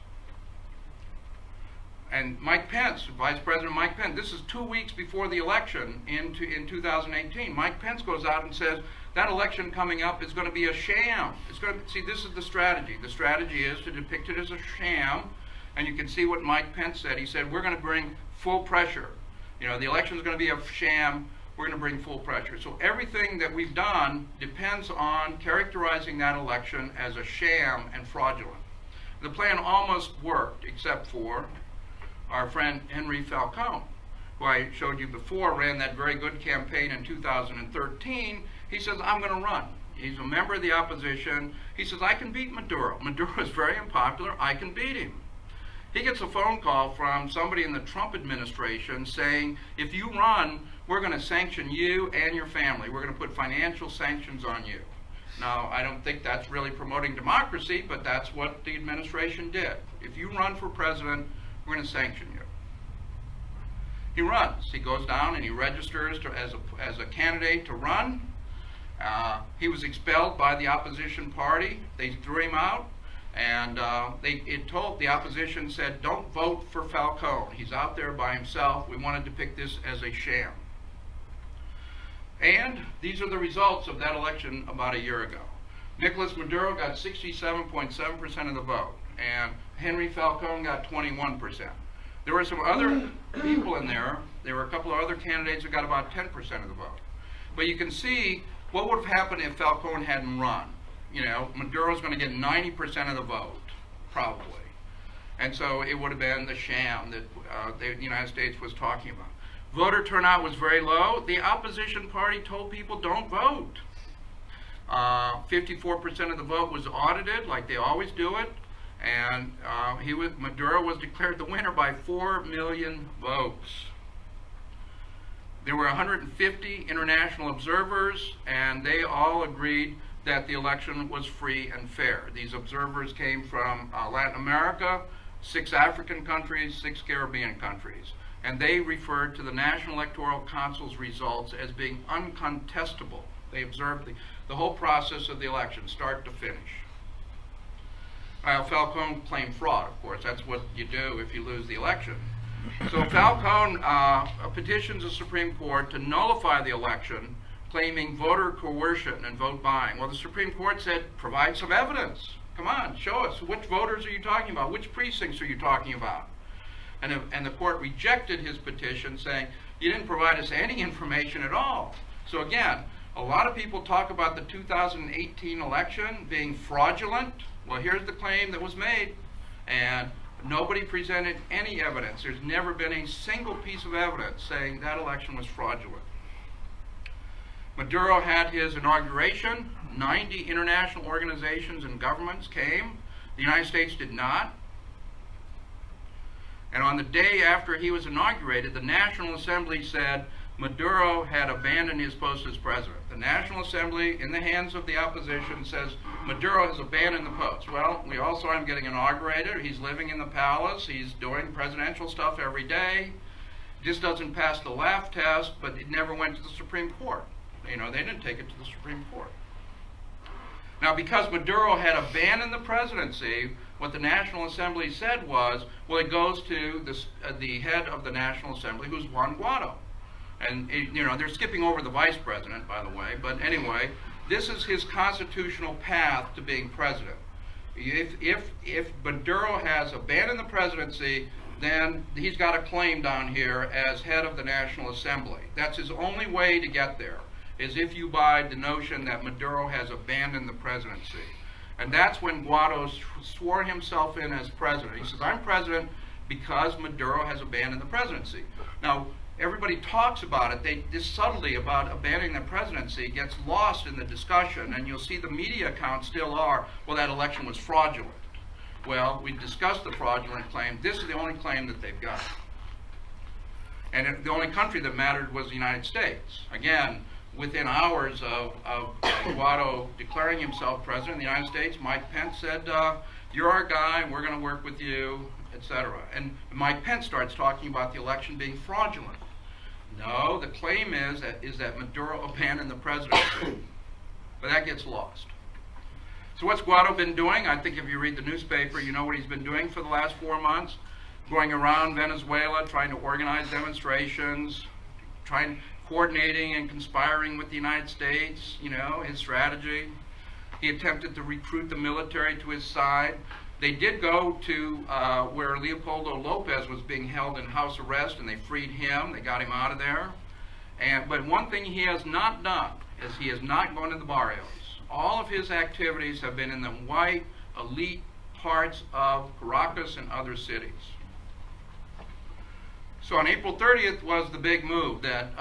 And Mike Pence, Vice President Mike Pence, this is 2 weeks before the election in 2018. Mike Pence goes out and says that election coming up is going to be a sham. See, this is the strategy. The strategy is to depict it as a sham, and you can see what Mike Pence said. He said, we're going to bring full pressure. The election is going to be a sham. We're going to bring full pressure. So everything that we've done depends on characterizing that election as a sham and fraudulent. The plan almost worked, except for our friend Henry Falcone, who I showed you before, ran that very good campaign in 2013. He says, I'm going to run. He's a member of the opposition. He says, I can beat Maduro. Maduro is very unpopular. I can beat him. He gets a phone call from somebody in the Trump administration saying, if you run, we're going to sanction you and your family. We're going to put financial sanctions on you. Now, I don't think that's really promoting democracy, but that's what the administration did. If you run for president, we're going to sanction you. He runs. He goes down and he registers as a candidate to run. He was expelled by the opposition party. They threw him out, and the opposition said, don't vote for Falcone. He's out there by himself. We want to depict this as a sham. And these are the results of that election about a year ago. Nicolas Maduro got 67.7% of the vote, and Henry Falcone got 21%. There were some other people in there. There were a couple of other candidates who got about 10% of the vote. But you can see what would have happened if Falcone hadn't run. Maduro's going to get 90% of the vote, probably. And so it would have been the sham that the United States was talking about. Voter turnout was very low. The opposition party told people, don't vote. 54% of the vote was audited, like they always do it. And Maduro was declared the winner by 4 million votes. There were 150 international observers, and they all agreed that the election was free and fair. These observers came from Latin America, 6 African countries, 6 Caribbean countries. and they referred to the National Electoral Council's results as being uncontestable. They observed the whole process of the election, start to finish. Falcone claimed fraud, of course. That's what you do if you lose the election. So Falcone petitions the Supreme Court to nullify the election, claiming voter coercion and vote buying. Well, the Supreme Court said, provide some evidence. Come on, show us. Which voters are you talking about? Which precincts are you talking about? And the court rejected his petition, saying, you didn't provide us any information at all. So again, a lot of people talk about the 2018 election being fraudulent. Well, here's the claim that was made, and nobody presented any evidence. There's never been a single piece of evidence saying that election was fraudulent. Maduro had his inauguration. 90 international organizations and governments came. The United States did not. And on the day after he was inaugurated, the National Assembly said Maduro had abandoned his post as president. The National Assembly, in the hands of the opposition, says Maduro has abandoned the post. Well, we all saw him getting inaugurated. He's living in the palace. He's doing presidential stuff every day. Just doesn't pass the laugh test, but it never went to the Supreme Court. You know, they didn't take it to the Supreme Court. Now, because Maduro had abandoned the presidency, what the National Assembly said was, well, it goes to the head of the National Assembly, who's Juan Guaido. And, you know, they're skipping over the vice president, by the way. But anyway, this is his constitutional path to being president. If Maduro has abandoned the presidency, then he's got a claim down here as head of the National Assembly. That's his only way to get there, is if you buy the notion that Maduro has abandoned the presidency. And that's when Guaido swore himself in as president. He says, I'm president because Maduro has abandoned the presidency. Now, everybody talks about it. This subtlety about abandoning the presidency gets lost in the discussion, and you'll see the media accounts still are, well, that election was fraudulent. Well, we discussed the fraudulent claim. This is the only claim that they've got. And the only country that mattered was the United States. Again, within hours of Guaido declaring himself president of the United States, Mike Pence said, you're our guy, we're going to work with you, etc. And Mike Pence starts talking about the election being fraudulent. No, the claim is that Maduro abandoned the presidency. But that gets lost. So what's Guaido been doing? I think if you read the newspaper, you know what he's been doing for the last 4 months. Going around Venezuela, trying to organize demonstrations, coordinating and conspiring with the United States, you know, his strategy. He attempted to recruit the military to his side. They did go to where Leopoldo Lopez was being held in house arrest, and they freed him. They got him out of there. But one thing he has not done is he has not gone to the barrios. All of his activities have been in the white, elite parts of Caracas and other cities. So on April 30th was the big move that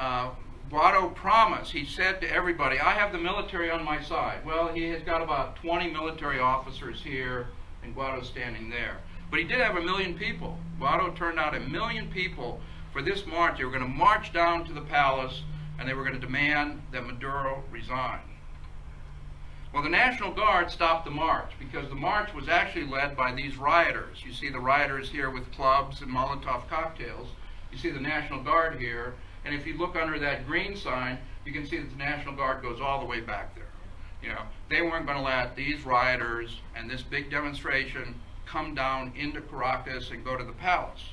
Guaido promised. He said to everybody, I have the military on my side. Well, he has got about 20 military officers here, and Guaido's standing there. But he did have 1 million people. Guaido turned out 1 million people for this march. They were going to march down to the palace, and they were going to demand that Maduro resign. Well, the National Guard stopped the march because the march was actually led by these rioters. You see the rioters here with clubs and Molotov cocktails. You see the National Guard here. And if you look under that green sign, you can see that the National Guard goes all the way back there. You know, they weren't going to let these rioters and this big demonstration come down into Caracas and go to the palace.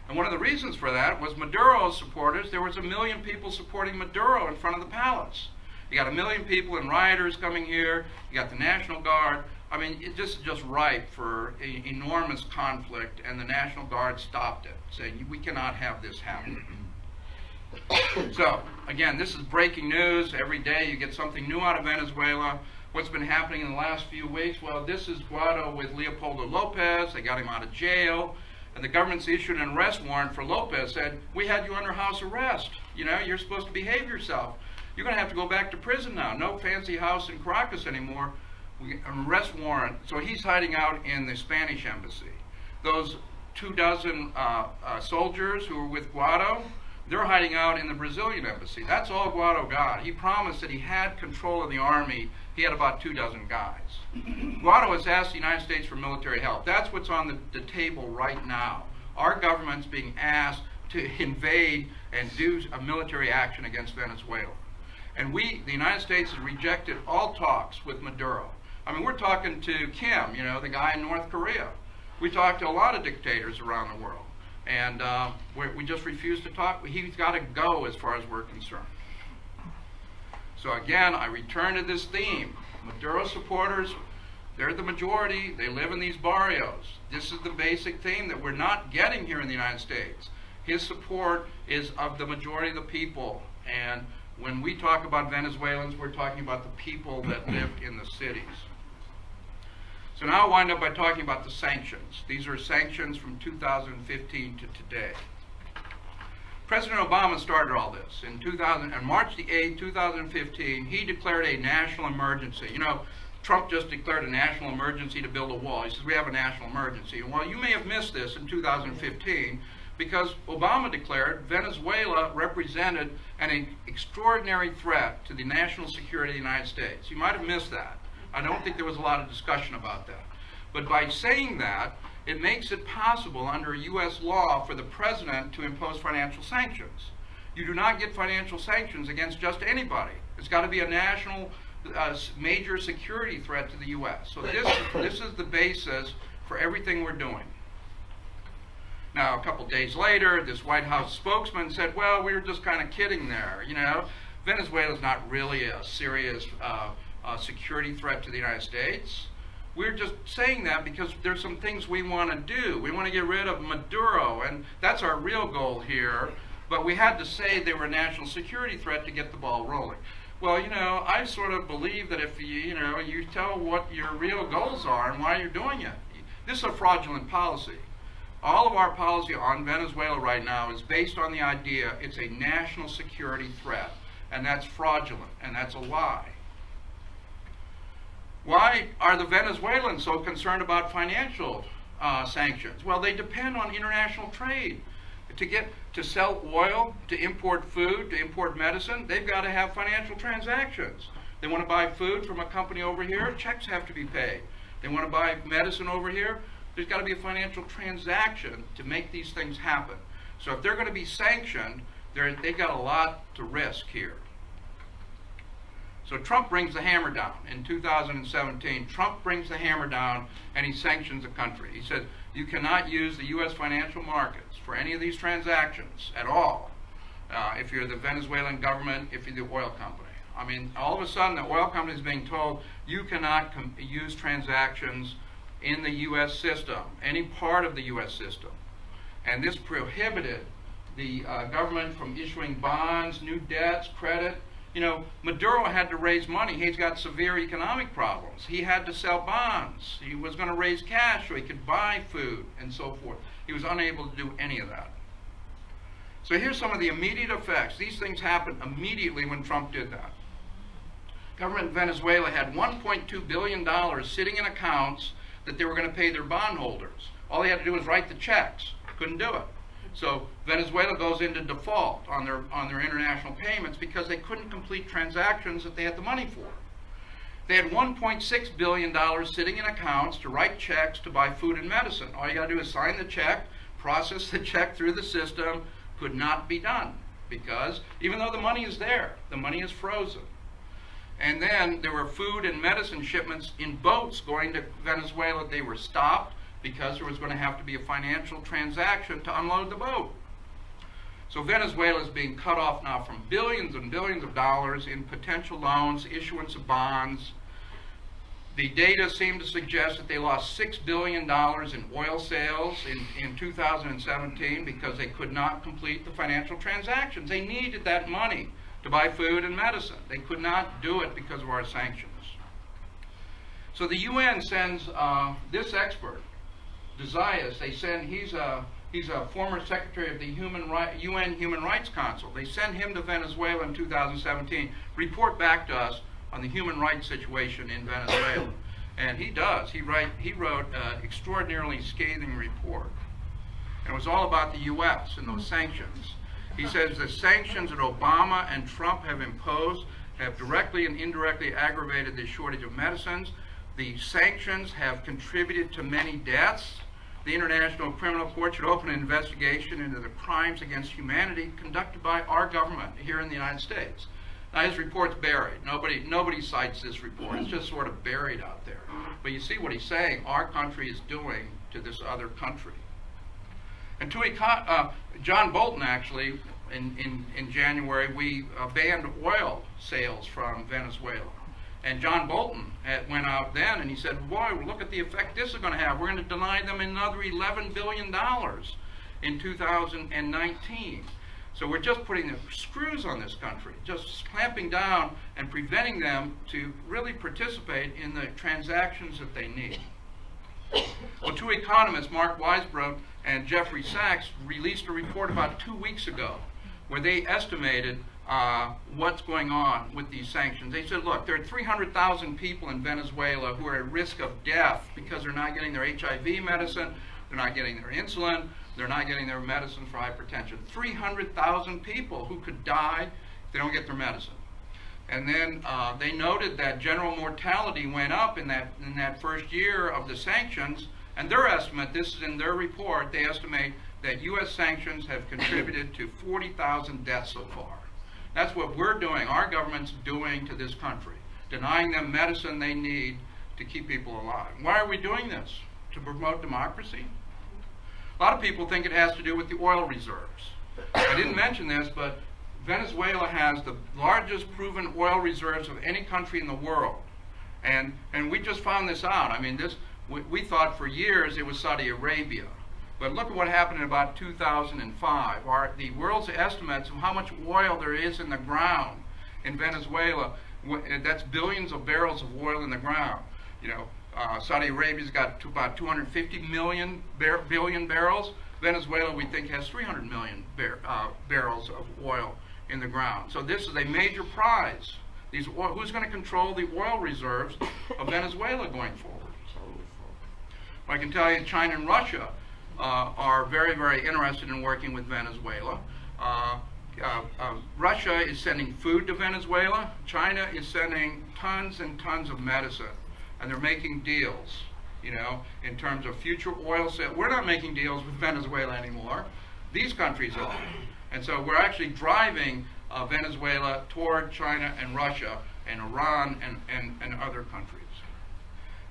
And one of the reasons for that was Maduro's supporters. There was 1 million people supporting Maduro in front of the palace. You got 1 million people and rioters coming here. You got the National Guard. I mean, it just ripe for enormous conflict, and the National Guard stopped it, saying we cannot have this happen. So, again, this is breaking news. Every day you get something new out of Venezuela. What's been happening in the last few weeks? Well, this is Guaido with Leopoldo Lopez. They got him out of jail. And the government's issued an arrest warrant for Lopez, said, we had you under house arrest. You know, you're supposed to behave yourself. You're going to have to go back to prison now. No fancy house in Caracas anymore. An arrest warrant. So he's hiding out in the Spanish embassy. Those 24 soldiers who were with Guaido, they're hiding out in the Brazilian embassy. That's all Guaido got. He promised that he had control of the army. He had about 24 guys. Guaido has asked the United States for military help. That's what's on the table right now. Our government's being asked to invade and do a military action against Venezuela. And the United States, has rejected all talks with Maduro. I mean, we're talking to Kim, the guy in North Korea. We talked to a lot of dictators around the world, and we just refuse to talk. He's got to go as far as we're concerned. So again, I return to this theme. Maduro supporters, they're the majority. They live in these barrios. This is the basic theme that we're not getting here in the United States. His support is of the majority of the people. And when we talk about Venezuelans, we're talking about the people that live in the cities. So now I'll wind up by talking about the sanctions. These are sanctions from 2015 to today. President Obama started all this. On March the 8th, 2015, he declared a national emergency. Trump just declared a national emergency to build a wall. He says, we have a national emergency. And while you may have missed this in 2015, because Obama declared Venezuela represented an extraordinary threat to the national security of the United States. You might have missed that. I don't think there was a lot of discussion about that. But by saying that, it makes it possible under U.S. law for the president to impose financial sanctions. You do not get financial sanctions against just anybody. It's got to be a national major security threat to the U.S. So this is the basis for everything we're doing. Now, a couple days later, this White House spokesman said, well, we were just kind of kidding there. Venezuela's not really a serious security threat to the United States. We're just saying that because there's some things we want to do. We want to get rid of Maduro, and that's our real goal here. But we had to say they were a national security threat to get the ball rolling. Well, I sort of believe that if you tell what your real goals are and why you're doing it. This is a fraudulent policy. All of our policy on Venezuela right now is based on the idea it's a national security threat, and that's fraudulent, and that's a lie. Why are the Venezuelans so concerned about financial sanctions? Well, they depend on international trade. To sell oil, to import food, to import medicine, they've got to have financial transactions. They want to buy food from a company over here, checks have to be paid. They want to buy medicine over here, there's got to be a financial transaction to make these things happen. So if they're going to be sanctioned, they've got a lot to risk here. So Trump brings the hammer down in 2017. Trump brings the hammer down and he sanctions the country. He said, you cannot use the U.S. financial markets for any of these transactions at all if you're the Venezuelan government, if you're the oil company. I mean, all of a sudden the oil company is being told you cannot use transactions in the U.S. system, any part of the U.S. system. And this prohibited the government from issuing bonds, new debts, credit. Maduro had to raise money. He's got severe economic problems. He had to sell bonds. He was going to raise cash so he could buy food and so forth. He was unable to do any of that. So here's some of the immediate effects. These things happened immediately when Trump did that. Government in Venezuela had $1.2 billion sitting in accounts that they were going to pay their bondholders. All they had to do was write the checks. Couldn't do it. So Venezuela goes into default on their international payments because they couldn't complete transactions that they had the money for. They had $1.6 billion sitting in accounts to write checks to buy food and medicine. All you got to do is sign the check, process the check through the system. Could not be done because even though the money is there, the money is frozen. And then there were food and medicine shipments in boats going to Venezuela. They were stopped because there was going to have to be a financial transaction to unload the boat. So Venezuela is being cut off now from billions and billions of dollars in potential loans, issuance of bonds. The data seem to suggest that they lost $6 billion in oil sales in 2017 because they could not complete the financial transactions. They needed that money to buy food and medicine. They could not do it because of our sanctions. So the UN sends this expert, Zayas. They send he's a former secretary of the UN Human Rights Council. They send him to Venezuela in 2017, report back to us on the human rights situation in Venezuela. And he does. He wrote an extraordinarily scathing report. And it was all about the U.S. and those sanctions. He says the sanctions that Obama and Trump have imposed have directly and indirectly aggravated the shortage of medicines. The sanctions have contributed to many deaths. the International Criminal Court should open an investigation into the crimes against humanity conducted by our government here in the United States. Now, his report's buried. Nobody cites this report. It's just sort of buried out there. But you see what he's saying our country is doing to this other country. And John Bolton, actually, in January, we banned oil sales from Venezuela. And John Bolton went out then and he said, boy, look at the effect this is going to have. We're going to deny them another $11 billion in 2019. So we're just putting the screws on this country, just clamping down and preventing them to really participate in the transactions that they need. Well, two economists, Mark Weisbrot and Jeffrey Sachs, released a report about 2 weeks ago where they estimated what's going on with these sanctions. They said, look, there are 300,000 people in Venezuela who are at risk of death because they're not getting their HIV medicine, they're not getting their insulin, they're not getting their medicine for hypertension. 300,000 people who could die if they don't get their medicine. And then they noted that general mortality went up in that first year of the sanctions, and their estimate, this is in their report, they estimate that U.S. sanctions have contributed to 40,000 deaths so far. That's what we're doing, our government's doing to this country, denying them medicine they need to keep people alive. Why are we doing this? To promote democracy? A lot of people think it has to do with the oil reserves. I didn't mention this, but Venezuela has the largest proven oil reserves of any country in the world. And we just found this out. I mean, we thought for years it was Saudi Arabia. But look at what happened in about 2005. The world's estimates of how much oil there is in the ground in Venezuela, that's billions of barrels of oil in the ground. You know, Saudi Arabia's got about 250 billion barrels. Venezuela, we think, has 300 million barrels of oil in the ground. So this is a major prize. Who's going to control the oil reserves of Venezuela going forward? I can tell you China and Russia are very, very interested in working with Venezuela. Russia is sending food to Venezuela. China is sending tons and tons of medicine. And they're making deals, you know, in terms of future oil sales. We're not making deals with Venezuela anymore. These countries are. And so we're actually driving Venezuela toward China and Russia and Iran and other countries.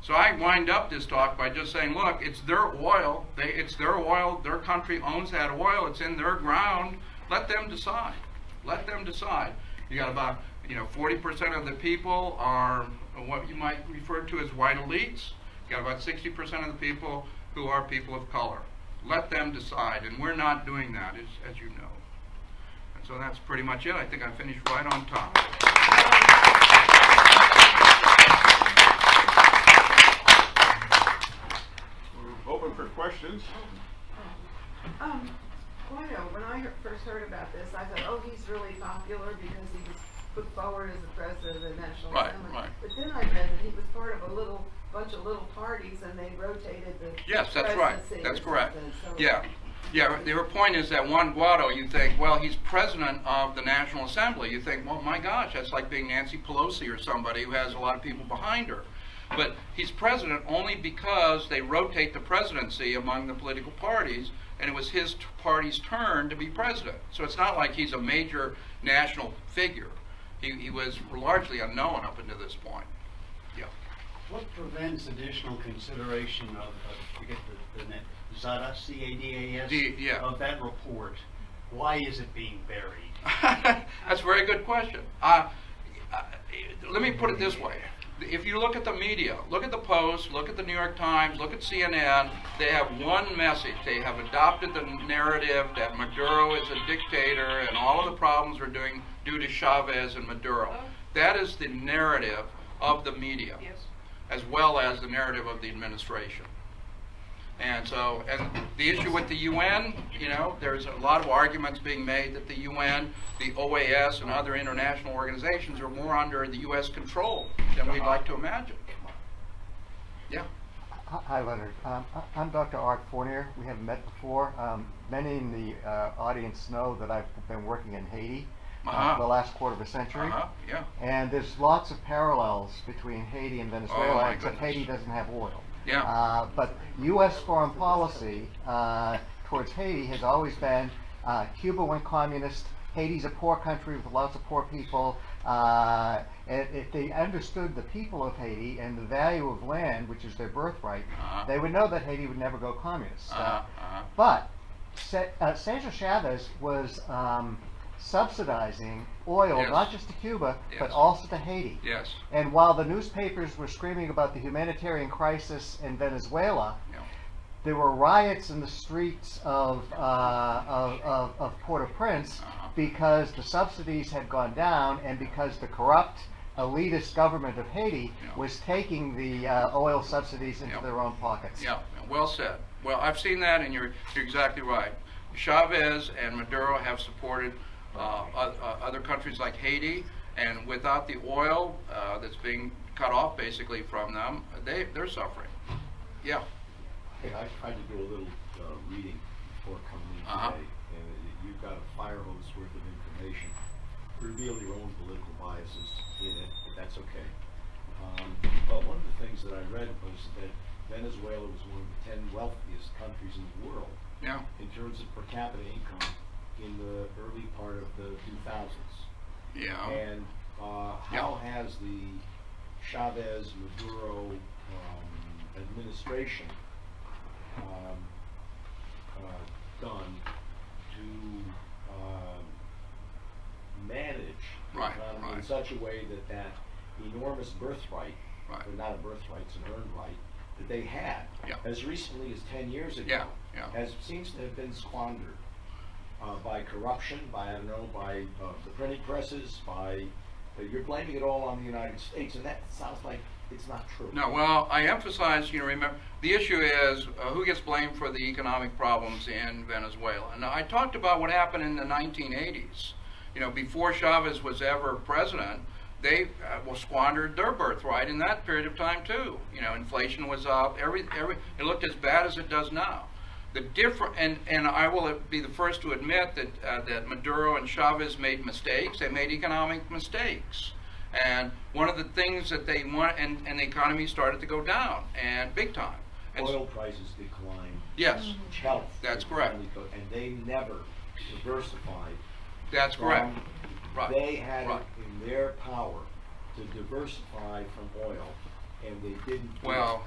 So I wind up this talk by just saying, look, it's their oil. It's their oil. Their country owns that oil. It's in their ground. Let them decide. Let them decide. You got about 40% of the people are what you might refer to as white elites. You got about 60% of the people who are people of color. Let them decide, and we're not doing that, as you know. And so that's pretty much it. I think I finished right on time. Open for questions. Guido, when I first heard about this, I thought, oh, he's really popular because he was put forward as the president of the National Assembly. Right. But then I read that he was part of a bunch of little parties and they rotated the Yes, that's right. presidency That's or correct. something, so- Yeah, their point is that Juan Guaido, you think, well, he's president of the National Assembly. You think, well, my gosh, that's like being Nancy Pelosi or somebody who has a lot of people behind her. But he's president only because they rotate the presidency among the political parties, and it was his party's turn to be president. So it's not like he's a major national figure. He was largely unknown up until this point. Yeah. What prevents additional consideration of forget the net, ZADA, C-A-D-A-S, Yeah. of that report? Why is it being buried? That's a very good question. Let me put it this way. If you look at the media, look at the Post, look at the New York Times, look at CNN, they have one message. They have adopted the narrative that Maduro is a dictator and all of the problems are due to Chavez and Maduro. That is the narrative of the media, as well as the narrative of the administration. And the issue with the UN, there's a lot of arguments being made that the UN, the OAS, and other international organizations are more under the U.S. control than we'd like to imagine. Yeah. Hi, Leonard. I'm Dr. Art Fournier. We haven't met before. Many in the audience know that I've been working in Haiti for the last quarter of a century. Yeah. And there's lots of parallels between Haiti and Venezuela, my except goodness. Haiti doesn't have oil. Yeah. But U.S. foreign policy towards Haiti has always been Cuba went communist. Haiti's a poor country with lots of poor people. And if they understood the people of Haiti and the value of land, which is their birthright, they would know that Haiti would never go communist. But Cesar Chavez was subsidizing oil, Yes. not just to Cuba, but Yes. also to Haiti. Yes. And while the newspapers were screaming about the humanitarian crisis in Venezuela, Yeah. there were riots in the streets of Port-au-Prince because the subsidies had gone down and because the corrupt elitist government of Haiti was taking the oil subsidies into their own pockets. Yeah, well said. Well, I've seen that, and you're exactly right. Chavez and Maduro have supported other countries like Haiti, and without the oil that's being cut off basically from them, they're suffering. Yeah. Hey, I tried to do a little reading before coming in today, and you've got a fire hose worth of information. Reveal your own political biases in it, but that's okay. But one of the things that I read was that Venezuela was one of the 10 wealthiest countries in the world in terms of per capita income in the early part of the 2000s. Yeah. And how has the Chavez-Maduro administration done to manage the economy in such a way that enormous birthright, or not a birthright, it's an earned right, that they had as recently as 10 years ago, seems to have been squandered by corruption, by, I don't know, by the printing presses, by, you're blaming it all on the United States, and that sounds like it's not true. No, well, I emphasize, remember, the issue is who gets blamed for the economic problems in Venezuela. Now, I talked about what happened in the 1980s. Before Chavez was ever president, they squandered their birthright in that period of time too. Inflation was up. It looked as bad as it does now. And I will be the first to admit that Maduro and Chavez made mistakes. They made economic mistakes. And one of the things that they want, and the economy started to go down, and big time. And oil prices declined. Yes, Health. that's correct. And they never diversified. That's correct. Right. They had it in their power to diversify from oil, and they didn't. Well,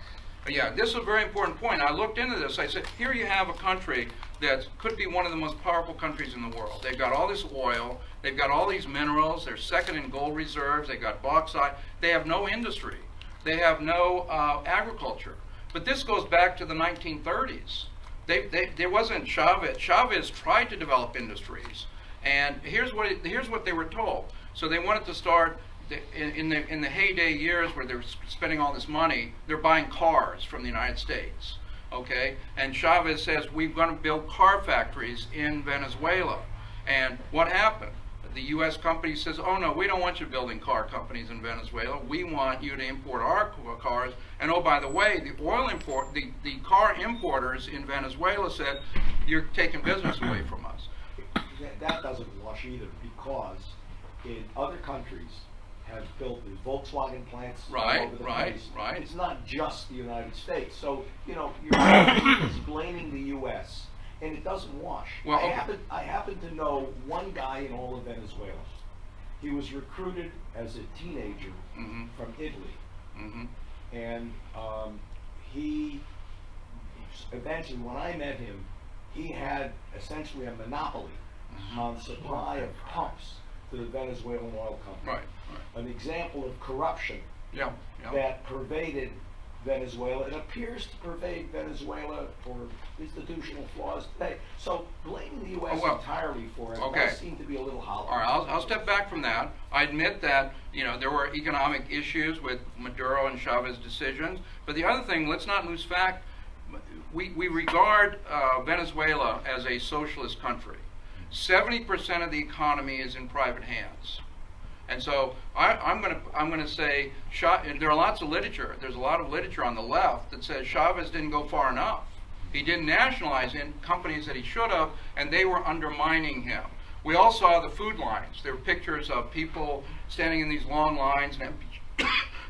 yeah, this is a very important point. I looked into this. I said, here you have a country that could be one of the most powerful countries in the world. They've got all this oil. They've got all these minerals. They're second in gold reserves. They've got bauxite. They have no industry. They have no agriculture. But this goes back to the 1930s. There wasn't Chavez. Chavez tried to develop industries. And here's what they were told. So they wanted to start in the heyday years where they're spending all this money. They're buying cars from the United States, okay? And Chavez says we're going to build car factories in Venezuela. And what happened? The U.S. company says, oh no, we don't want you building car companies in Venezuela. We want you to import our cars. And oh, by the way, the car importers in Venezuela said you're taking business away from us. That doesn't wash either, because in other countries have built the Volkswagen plants all over the place. Right. It's not just the United States. So, you're blaming the U.S., and it doesn't wash. Well, I happen to know one guy in all of Venezuela. He was recruited as a teenager from Italy. And he eventually, when I met him, he had essentially a monopoly on supply of pumps to the Venezuelan oil company. Right. An example of corruption that pervaded Venezuela. It appears to pervade Venezuela for institutional flaws today. So blaming the U.S. entirely for it does seem to be a little hollow. All right, I'll step back from that. I admit that there were economic issues with Maduro and Chavez's decisions. But the other thing, let's not lose fact. We regard Venezuela as a socialist country. 70% of the economy is in private hands. And so I'm going to say, and there are lots of literature. There's a lot of literature on the left that says Chavez didn't go far enough. He didn't nationalize in companies that he should have, and they were undermining him. We all saw the food lines. There were pictures of people standing in these long lines and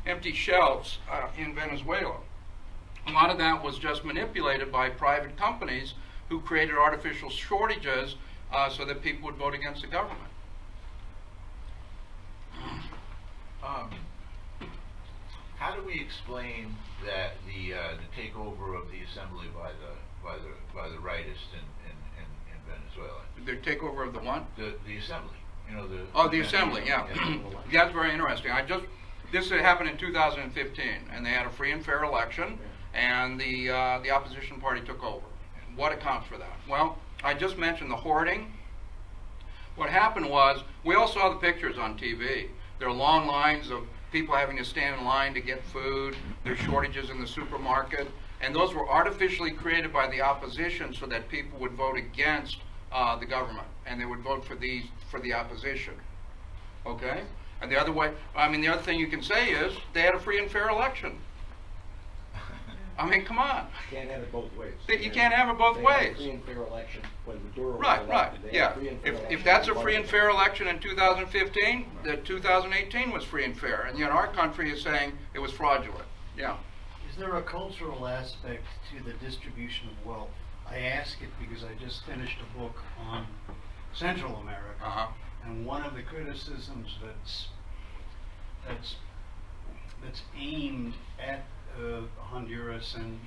empty shelves in Venezuela. A lot of that was just manipulated by private companies who created artificial shortages so that people would vote against the government. How do we explain that the takeover of the assembly by the rightists in Venezuela? The takeover of the what? The assembly. You know, The assembly, yeah. That's very interesting. This happened in 2015, and they had a free and fair election, and the opposition party took over. What accounts for that? Well, I just mentioned the hoarding. What happened was, we all saw the pictures on TV. There are long lines of people having to stand in line to get food. There's shortages in the supermarket, and those were artificially created by the opposition so that people would vote against the government, and they would vote for the opposition. Okay? And the other other thing you can say is they had a free and fair election. I mean, come on. You can't have it both ways. You can't have it both They had a ways. free and fair election when Maduro was Right, elected. They had yeah. a free and fair election If that's a when free and Biden- fair election in 2015, the 2018 was free and fair, and yet our country is saying it was fraudulent. Yeah. Is there a cultural aspect to the distribution of wealth? I ask it because I just finished a book on Central America, and one of the criticisms that's aimed at Honduras and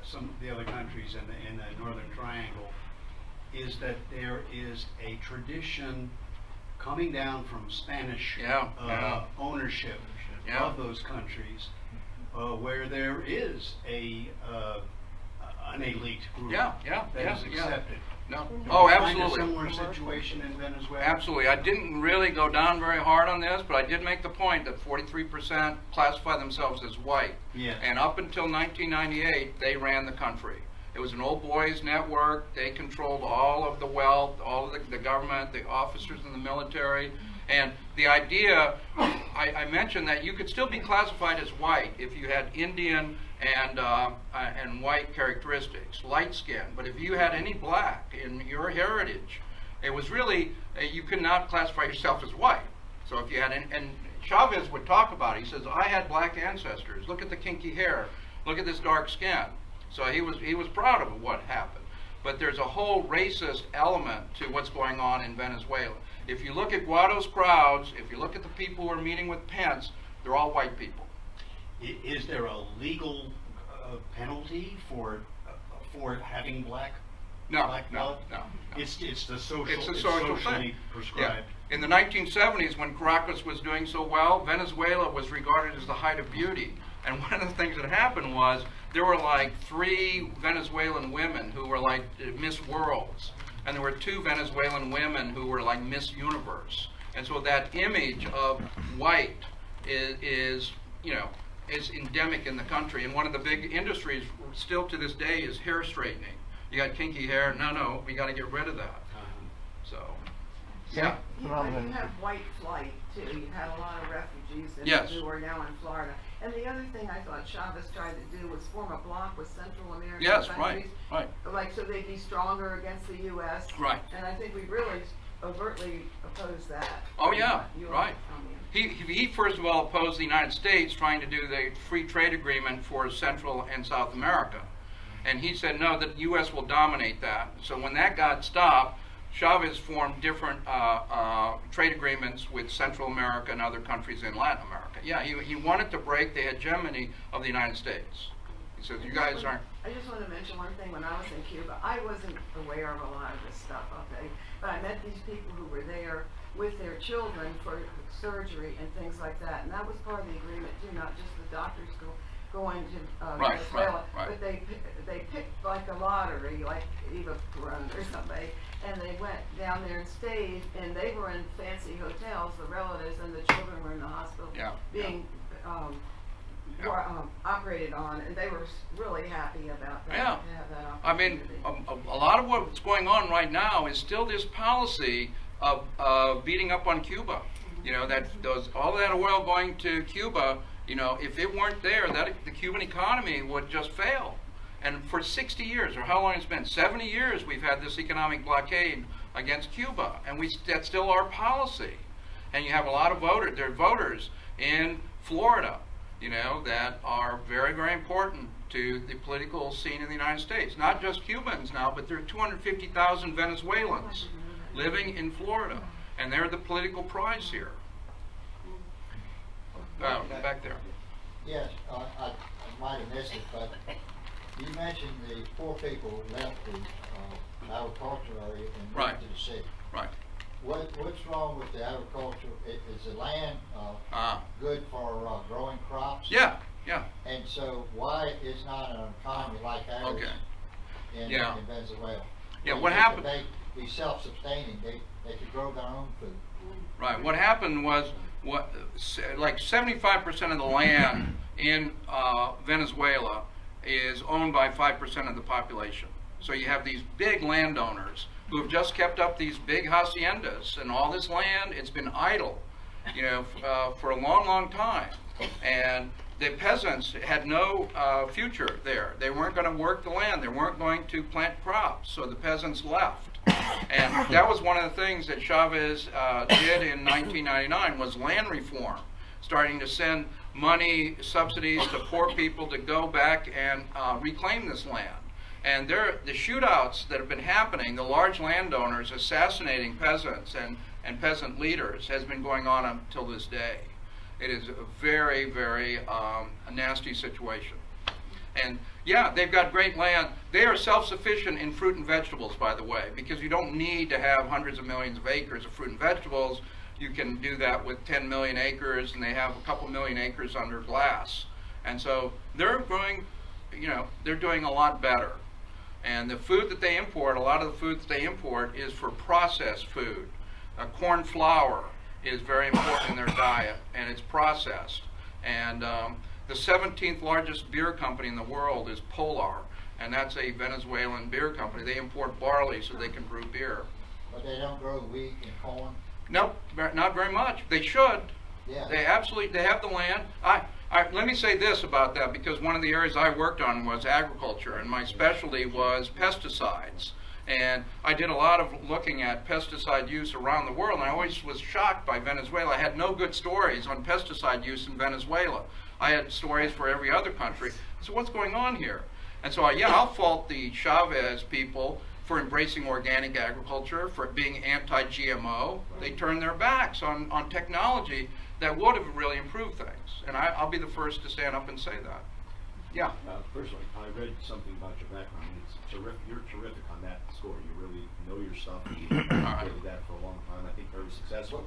some of the other countries in the Northern Triangle is that there is a tradition coming down from Spanish ownership of those countries, where there is an elite group that is accepted. No. Do Oh, we absolutely. find a similar situation in Venezuela? Absolutely. I didn't really go down very hard on this, but I did make the point that 43% classify themselves as white. Yeah. And up until 1998, they ran the country. It was an old boys network. They controlled all of the wealth, all of the government, the officers in the military. And the idea, I mentioned that you could still be classified as white if you had Indian and white characteristics, light skin. But if you had any black in your heritage, it was really, you could not classify yourself as white. So if you had, and Chavez would talk about it. He says, I had black ancestors. Look at the kinky hair. Look at this dark skin. So he was proud of what happened. But there's a whole racist element to what's going on in Venezuela. If you look at Guaido's crowds, if you look at the people who are meeting with Pence, they're all white people. Is there a legal penalty for having black blood? No. It's the social. It's a social socially thing. prescribed. Yeah. In the 1970s, when Caracas was doing so well, Venezuela was regarded as the height of beauty. And one of the things that happened was there were like 3 Venezuelan women who were like Miss Worlds, and there were 2 Venezuelan women who were like Miss Universe. And so that image of white is endemic in the country. And one of the big industries still to this day is hair straightening. You got kinky hair. No, we got to get rid of that. So, yeah. You have white flight too. You had a lot of refugees who are now in Florida. And the other thing I thought Chavez tried to do was form a bloc with Central American countries. Right. Like so they'd be stronger against the U.S. Right. And I think we really overtly opposed that. Oh yeah, You right. He first of all opposed the United States trying to do the free trade agreement for Central and South America. And he said, no, the U.S. will dominate that. So when that got stopped, Chavez formed different trade agreements with Central America and other countries in Latin America. Yeah, he wanted to break the hegemony of the United States. He said, you guys aren't... I just want to mention one thing. When I was in Cuba, I wasn't aware of a lot of this stuff, okay? But I met these people who were there with their children for surgery and things like that. And that was part of the agreement too, not just the doctors going to Venezuela, but they picked like a lottery, like Eva Perón or somebody, and they went down there and stayed, and they were in fancy hotels, the relatives, and the children were in the hospital being operated on, and they were really happy about that. Yeah. To have that I mean, a lot of what's going on right now is still this policy of beating up on Cuba. You know, that all that oil going to Cuba, you know, if it weren't there, the Cuban economy would just fail. And for 60 years, or how long it's been, 70 years, we've had this economic blockade against Cuba, and that's still our policy. And you have a lot of voters in Florida you know, that are very, very important to the political scene in the United States. Not just Cubans now, but there are 250,000 Venezuelans living in Florida, and they're the political prize here. Back there. Yes, I might have missed it, but you mentioned the poor people who left the agricultural area and Right. moved to the city. Right. What's wrong with the agriculture? Is the land good for growing crops? Yeah, yeah. And so why is not an economy like ours Okay. in Yeah. Venezuela? Yeah, They what could happened- be self-sustaining. They could grow their own food. Right. What happened was, like 75% of the land in Venezuela is owned by 5% of the population. So you have these big landowners who have just kept up these big haciendas, and all this land, it's been idle, you know, for a long, long time. And the peasants had no future there. They weren't going to work the land. They weren't going to plant crops. So the peasants left. And that was one of the things that Chavez did in 1999 was land reform, starting to send money, subsidies to poor people to go back and reclaim this land. And the shootouts that have been happening, the large landowners assassinating peasants and peasant leaders, has been going on until this day. It is a very, very nasty situation. And yeah, they've got great land. They are self-sufficient in fruit and vegetables, by the way, because you don't need to have hundreds of millions of acres of fruit and vegetables. You can do that with 10 million acres, and they have a couple million acres under glass. And so they're growing, you know, they're doing a lot better. And the food that they import, a lot of the food that they import is for processed food. Corn flour is very important in their diet, and it's processed. And the 17th largest beer company in the world is Polar, and that's a Venezuelan beer company. They import barley so they can brew beer. But they don't grow wheat and corn? Nope, not very much. They should. Yeah. They have the land. Let me say this about that, because one of the areas I worked on was agriculture, and my specialty was pesticides. And I did a lot of looking at pesticide use around the world, and I always was shocked by Venezuela. I had no good stories on pesticide use in Venezuela. I had stories for every other country. So what's going on here? And so, I'll fault the Chavez people for embracing organic agriculture, for being anti-GMO. They turned their backs on technology that would have really improved things. And I'll be the first to stand up and say that. Yeah. Personally, I read something about your background, and it's terrific. You're terrific on that score. You really know your stuff. You've did that for a long time. I think very successful.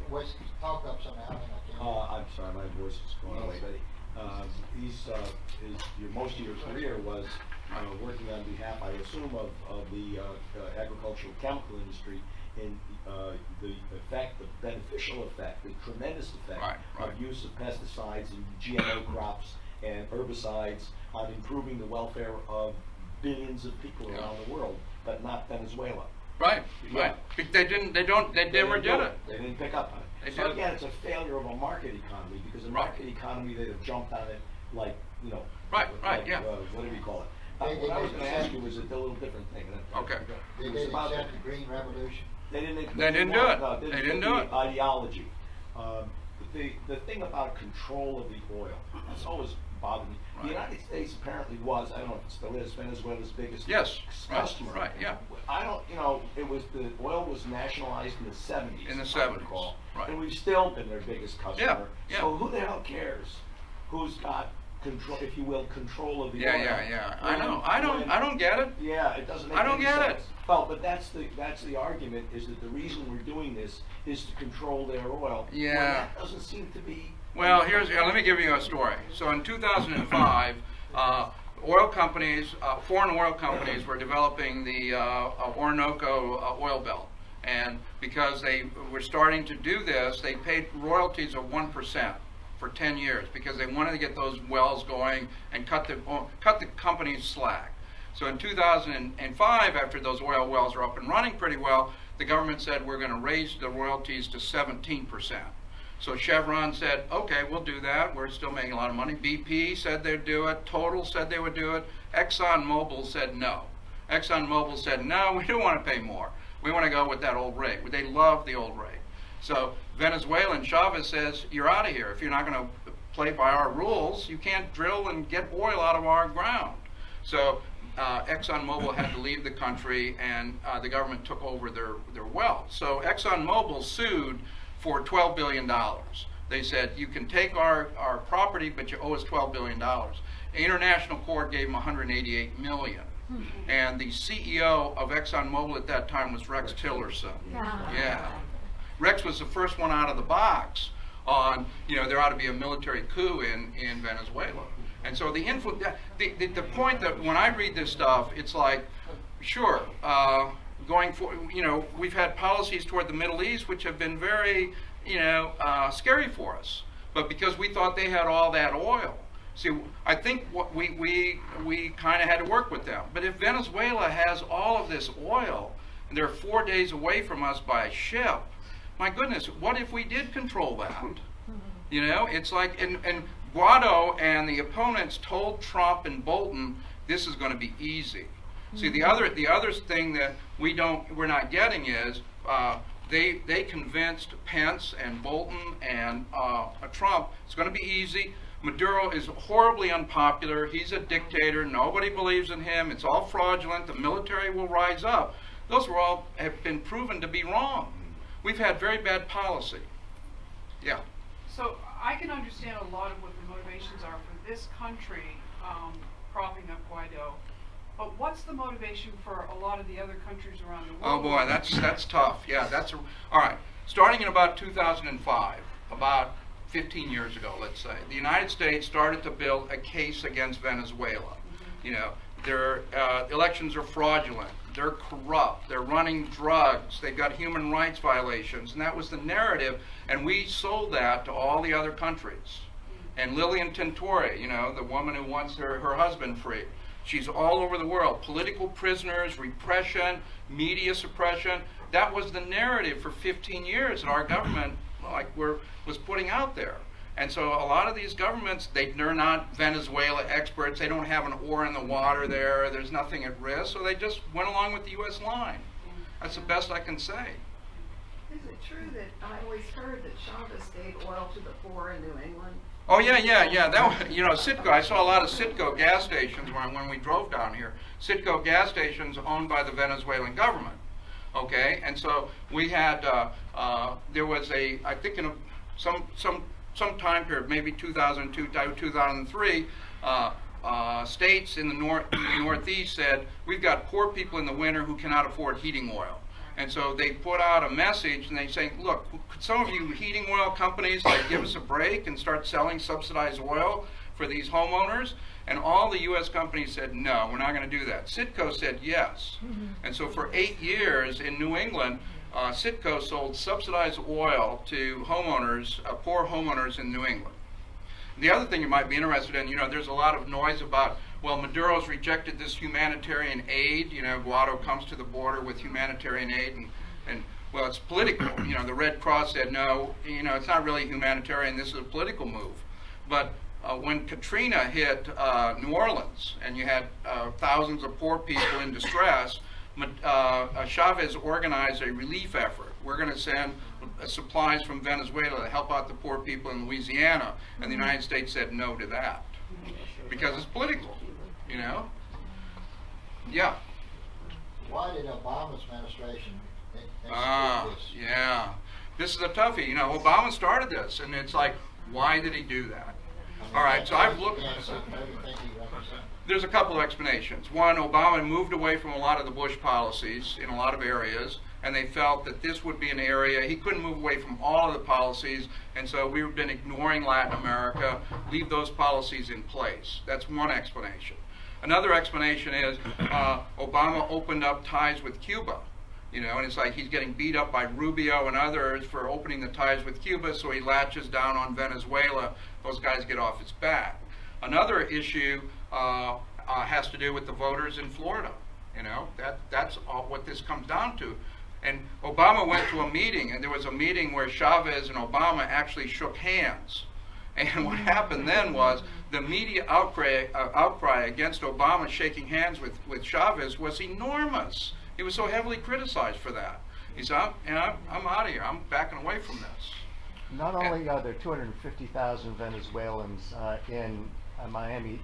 Talk up somehow. I'm sorry, my voice is going away. But most of your career was working on behalf, I assume, of the agricultural chemical industry in the effect, the beneficial effect, the tremendous effect of use of pesticides and GMO crops and herbicides on improving the welfare of billions of people around the world, but not Venezuela. Right. They never did it. They didn't pick up on it. So again, it's a failure of a market economy, because a market economy, they'd have jumped on it like, you know. What do we call it? What I was going to ask you was a little different thing. Okay. They didn't accept the Green Revolution? They didn't do it. No, They didn't do it. Ideology. The thing about control of the oil, that's always bothered me. The United States apparently was, I don't know if it still is, Venezuela's biggest customer. Right, yeah. I don't, you know, the oil was nationalized in the 70s. In the if 70s, I recall, right. And we've still been their biggest customer. Yeah. So who the hell cares who's got control, if you will, control of the oil? I know. I don't get it. Yeah, it doesn't make I don't any get sense. it. Well, but that's the argument, is that the reason we're doing this is to control their oil. Yeah. Well, that doesn't seem to be. Well, let me give you a story. So in 2005, oil companies, foreign oil companies, were developing the Orinoco oil belt, and because they were starting to do this, they paid royalties of 1% for 10 years because they wanted to get those wells going and cut the companies slack. So in 2005, after those oil wells are up and running pretty well, the government said we're going to raise the royalties to 17%. So Chevron said, okay, we'll do that. We're still making a lot of money. BP said they'd do it. Total said they would do it. ExxonMobil said no. ExxonMobil said, no, we don't want to pay more. We want to go with that old rate. They love the old rate. So Venezuela and Chavez says, you're out of here. If you're not going to play by our rules, you can't drill and get oil out of our ground. So ExxonMobil had to leave the country, and the government took over their wealth. So ExxonMobil sued for $12 billion. They said, you can take our property, but you owe us $12 billion. An international court gave them $188 million. And the CEO of ExxonMobil at that time was Rex Tillerson. Yeah. Rex was the first one out of the box on, there ought to be a military coup in Venezuela. And so the point that when I read this stuff, it's like, sure, going for, we've had policies toward the Middle East which have been very, scary for us. But because we thought they had all that oil. See, I think what we kind of had to work with them. But if Venezuela has all of this oil, and they're 4 days away from us by ship, my goodness, what if we did control that? It's like, and Guaido and the opponents told Trump and Bolton, this is going to be easy. See, the other thing that we're not getting is they convinced Pence and Bolton and Trump it's going to be easy. Maduro is horribly unpopular. He's a dictator. Nobody believes in him. It's all fraudulent. The military will rise up. Those have been proven to be wrong. We've had very bad policy. Yeah. So I can understand a lot of what the motivations are for this country propping up Guaido, but what's the motivation for a lot of the other countries around the world? Oh boy, that's tough. Yeah, all right. Starting in about 2005, about 15 years ago, let's say, the United States started to build a case against Venezuela. Their elections are fraudulent. They're corrupt. They're running drugs. They've got human rights violations. And that was the narrative. And we sold that to all the other countries. And Lilian Tintori, the woman who wants her husband free, she's all over the world. Political prisoners, repression, media suppression. That was the narrative for 15 years that our government was putting out there. And so a lot of these governments, they're not Venezuela experts. They don't have an oar in the water there. There's nothing at risk. So they just went along with the U.S. line. That's the best I can say. Is it true that I always heard that Chavez gave oil to the poor in New England? Oh, yeah. That, Citgo, I saw a lot of Citgo gas stations when we drove down here. Citgo gas stations owned by the Venezuelan government. Okay, and so we had, there was I think in some time period, maybe 2002, 2003, states in the Northeast said, we've got poor people in the winter who cannot afford heating oil. And so they put out a message and they say, look, could some of you heating oil companies give us a break and start selling subsidized oil for these homeowners? And all the U.S. companies said, no, we're not going to do that. Citgo said yes. And so for 8 years in New England, Citgo sold subsidized oil to homeowners, poor homeowners in New England. The other thing you might be interested in, there's a lot of noise about, well, Maduro's rejected this humanitarian aid. Guaido comes to the border with humanitarian aid, and well, it's political. The Red Cross said, no, it's not really humanitarian, this is a political move. But when Katrina hit New Orleans, and you had thousands of poor people in distress, Chavez organized a relief effort. We're going to send supplies from Venezuela to help out the poor people in Louisiana. And the United States said no to that because it's political, Yeah. Why did Obama's administration institute this? Yeah. This is a toughie. Obama started this, and it's like, why did he do that? All right, so I've looked. There's a couple of explanations. One, Obama moved away from a lot of the Bush policies in a lot of areas, and they felt that this would be an area, he couldn't move away from all of the policies, and so we've been ignoring Latin America, leave those policies in place. That's one explanation. Another explanation is Obama opened up ties with Cuba. And it's like he's getting beat up by Rubio and others for opening the ties with Cuba, so he latches down on Venezuela. Those guys get off his back. Another issue has to do with the voters in Florida. That's all what this comes down to. And Obama went to a meeting, and there was a meeting where Chavez and Obama actually shook hands. And what happened then was the media outcry against Obama shaking hands with Chavez was enormous. He was so heavily criticized for that. He said, I'm out of here. I'm backing away from this. Not only are there 250,000 Venezuelans in Miami,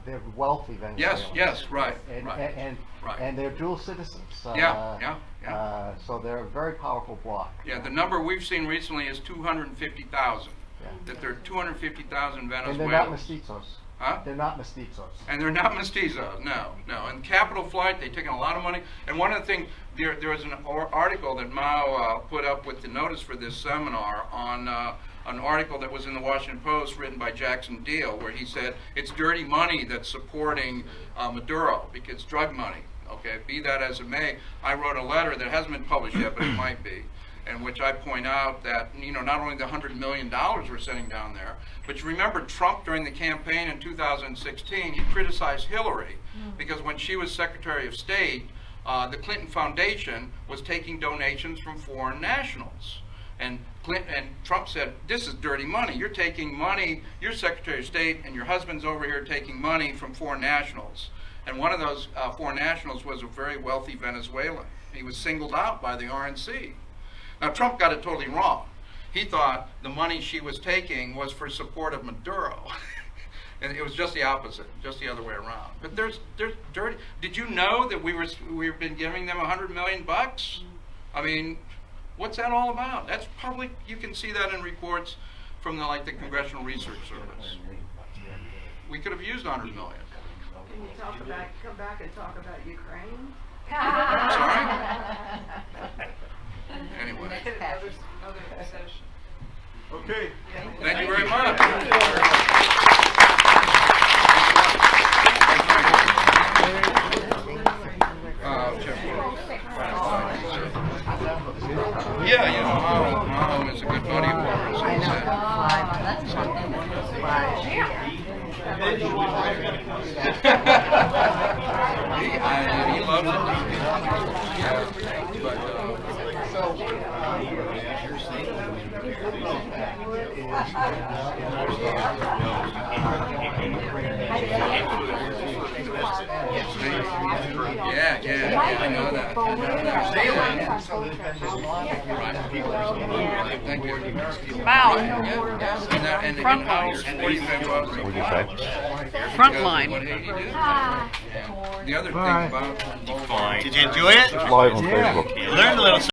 they're wealthy Venezuelans. Yes, right, And, right, and, right. and they're dual citizens. Yeah. So they're a very powerful bloc. Yeah, the number we've seen recently is 250,000. Yeah. That there are 250,000 And Venezuelans. they're not mestizos. Huh? They're not mestizos. And they're not mestizos, no. And Capital Flight, they've taken a lot of money. And one of the things, there was an article that Mao put up with the notice for this seminar on an article that was in the Washington Post written by Jackson Deal, where he said it's dirty money that's supporting Maduro because it's drug money. Okay, be that as it may, I wrote a letter that hasn't been published yet, but it might be, in which I point out that, you know, not only the $100 million we're sending down there, but you remember Trump during the campaign in 2016, he criticized Hillary because when she was Secretary of State, the Clinton Foundation was taking donations from foreign nationals. And Trump said, this is dirty money. You're taking money, you're Secretary of State, and your husband's over here taking money from foreign nationals. And one of those foreign nationals was a very wealthy Venezuelan. He was singled out by the RNC. Now, Trump got it totally wrong. He thought the money she was taking was for support of Maduro. And it was just the opposite, just the other way around. But there's dirty. Did you know that we've been giving them $100 million? I mean, what's that all about? That's public. You can see that in reports from the Congressional Research Service. We could have used $100 million. Can you come back and talk about Ukraine? Sorry? Anyway. Another session. Okay. Thank you very much. Yeah, Mao is a good buddy of ours. He loves it. Yeah, I know that. Thank you. Wow. And in-house, 45 bucks. What did you say? Frontline. What did he do? The other thing about Did you enjoy it? Live on Facebook. Learned a little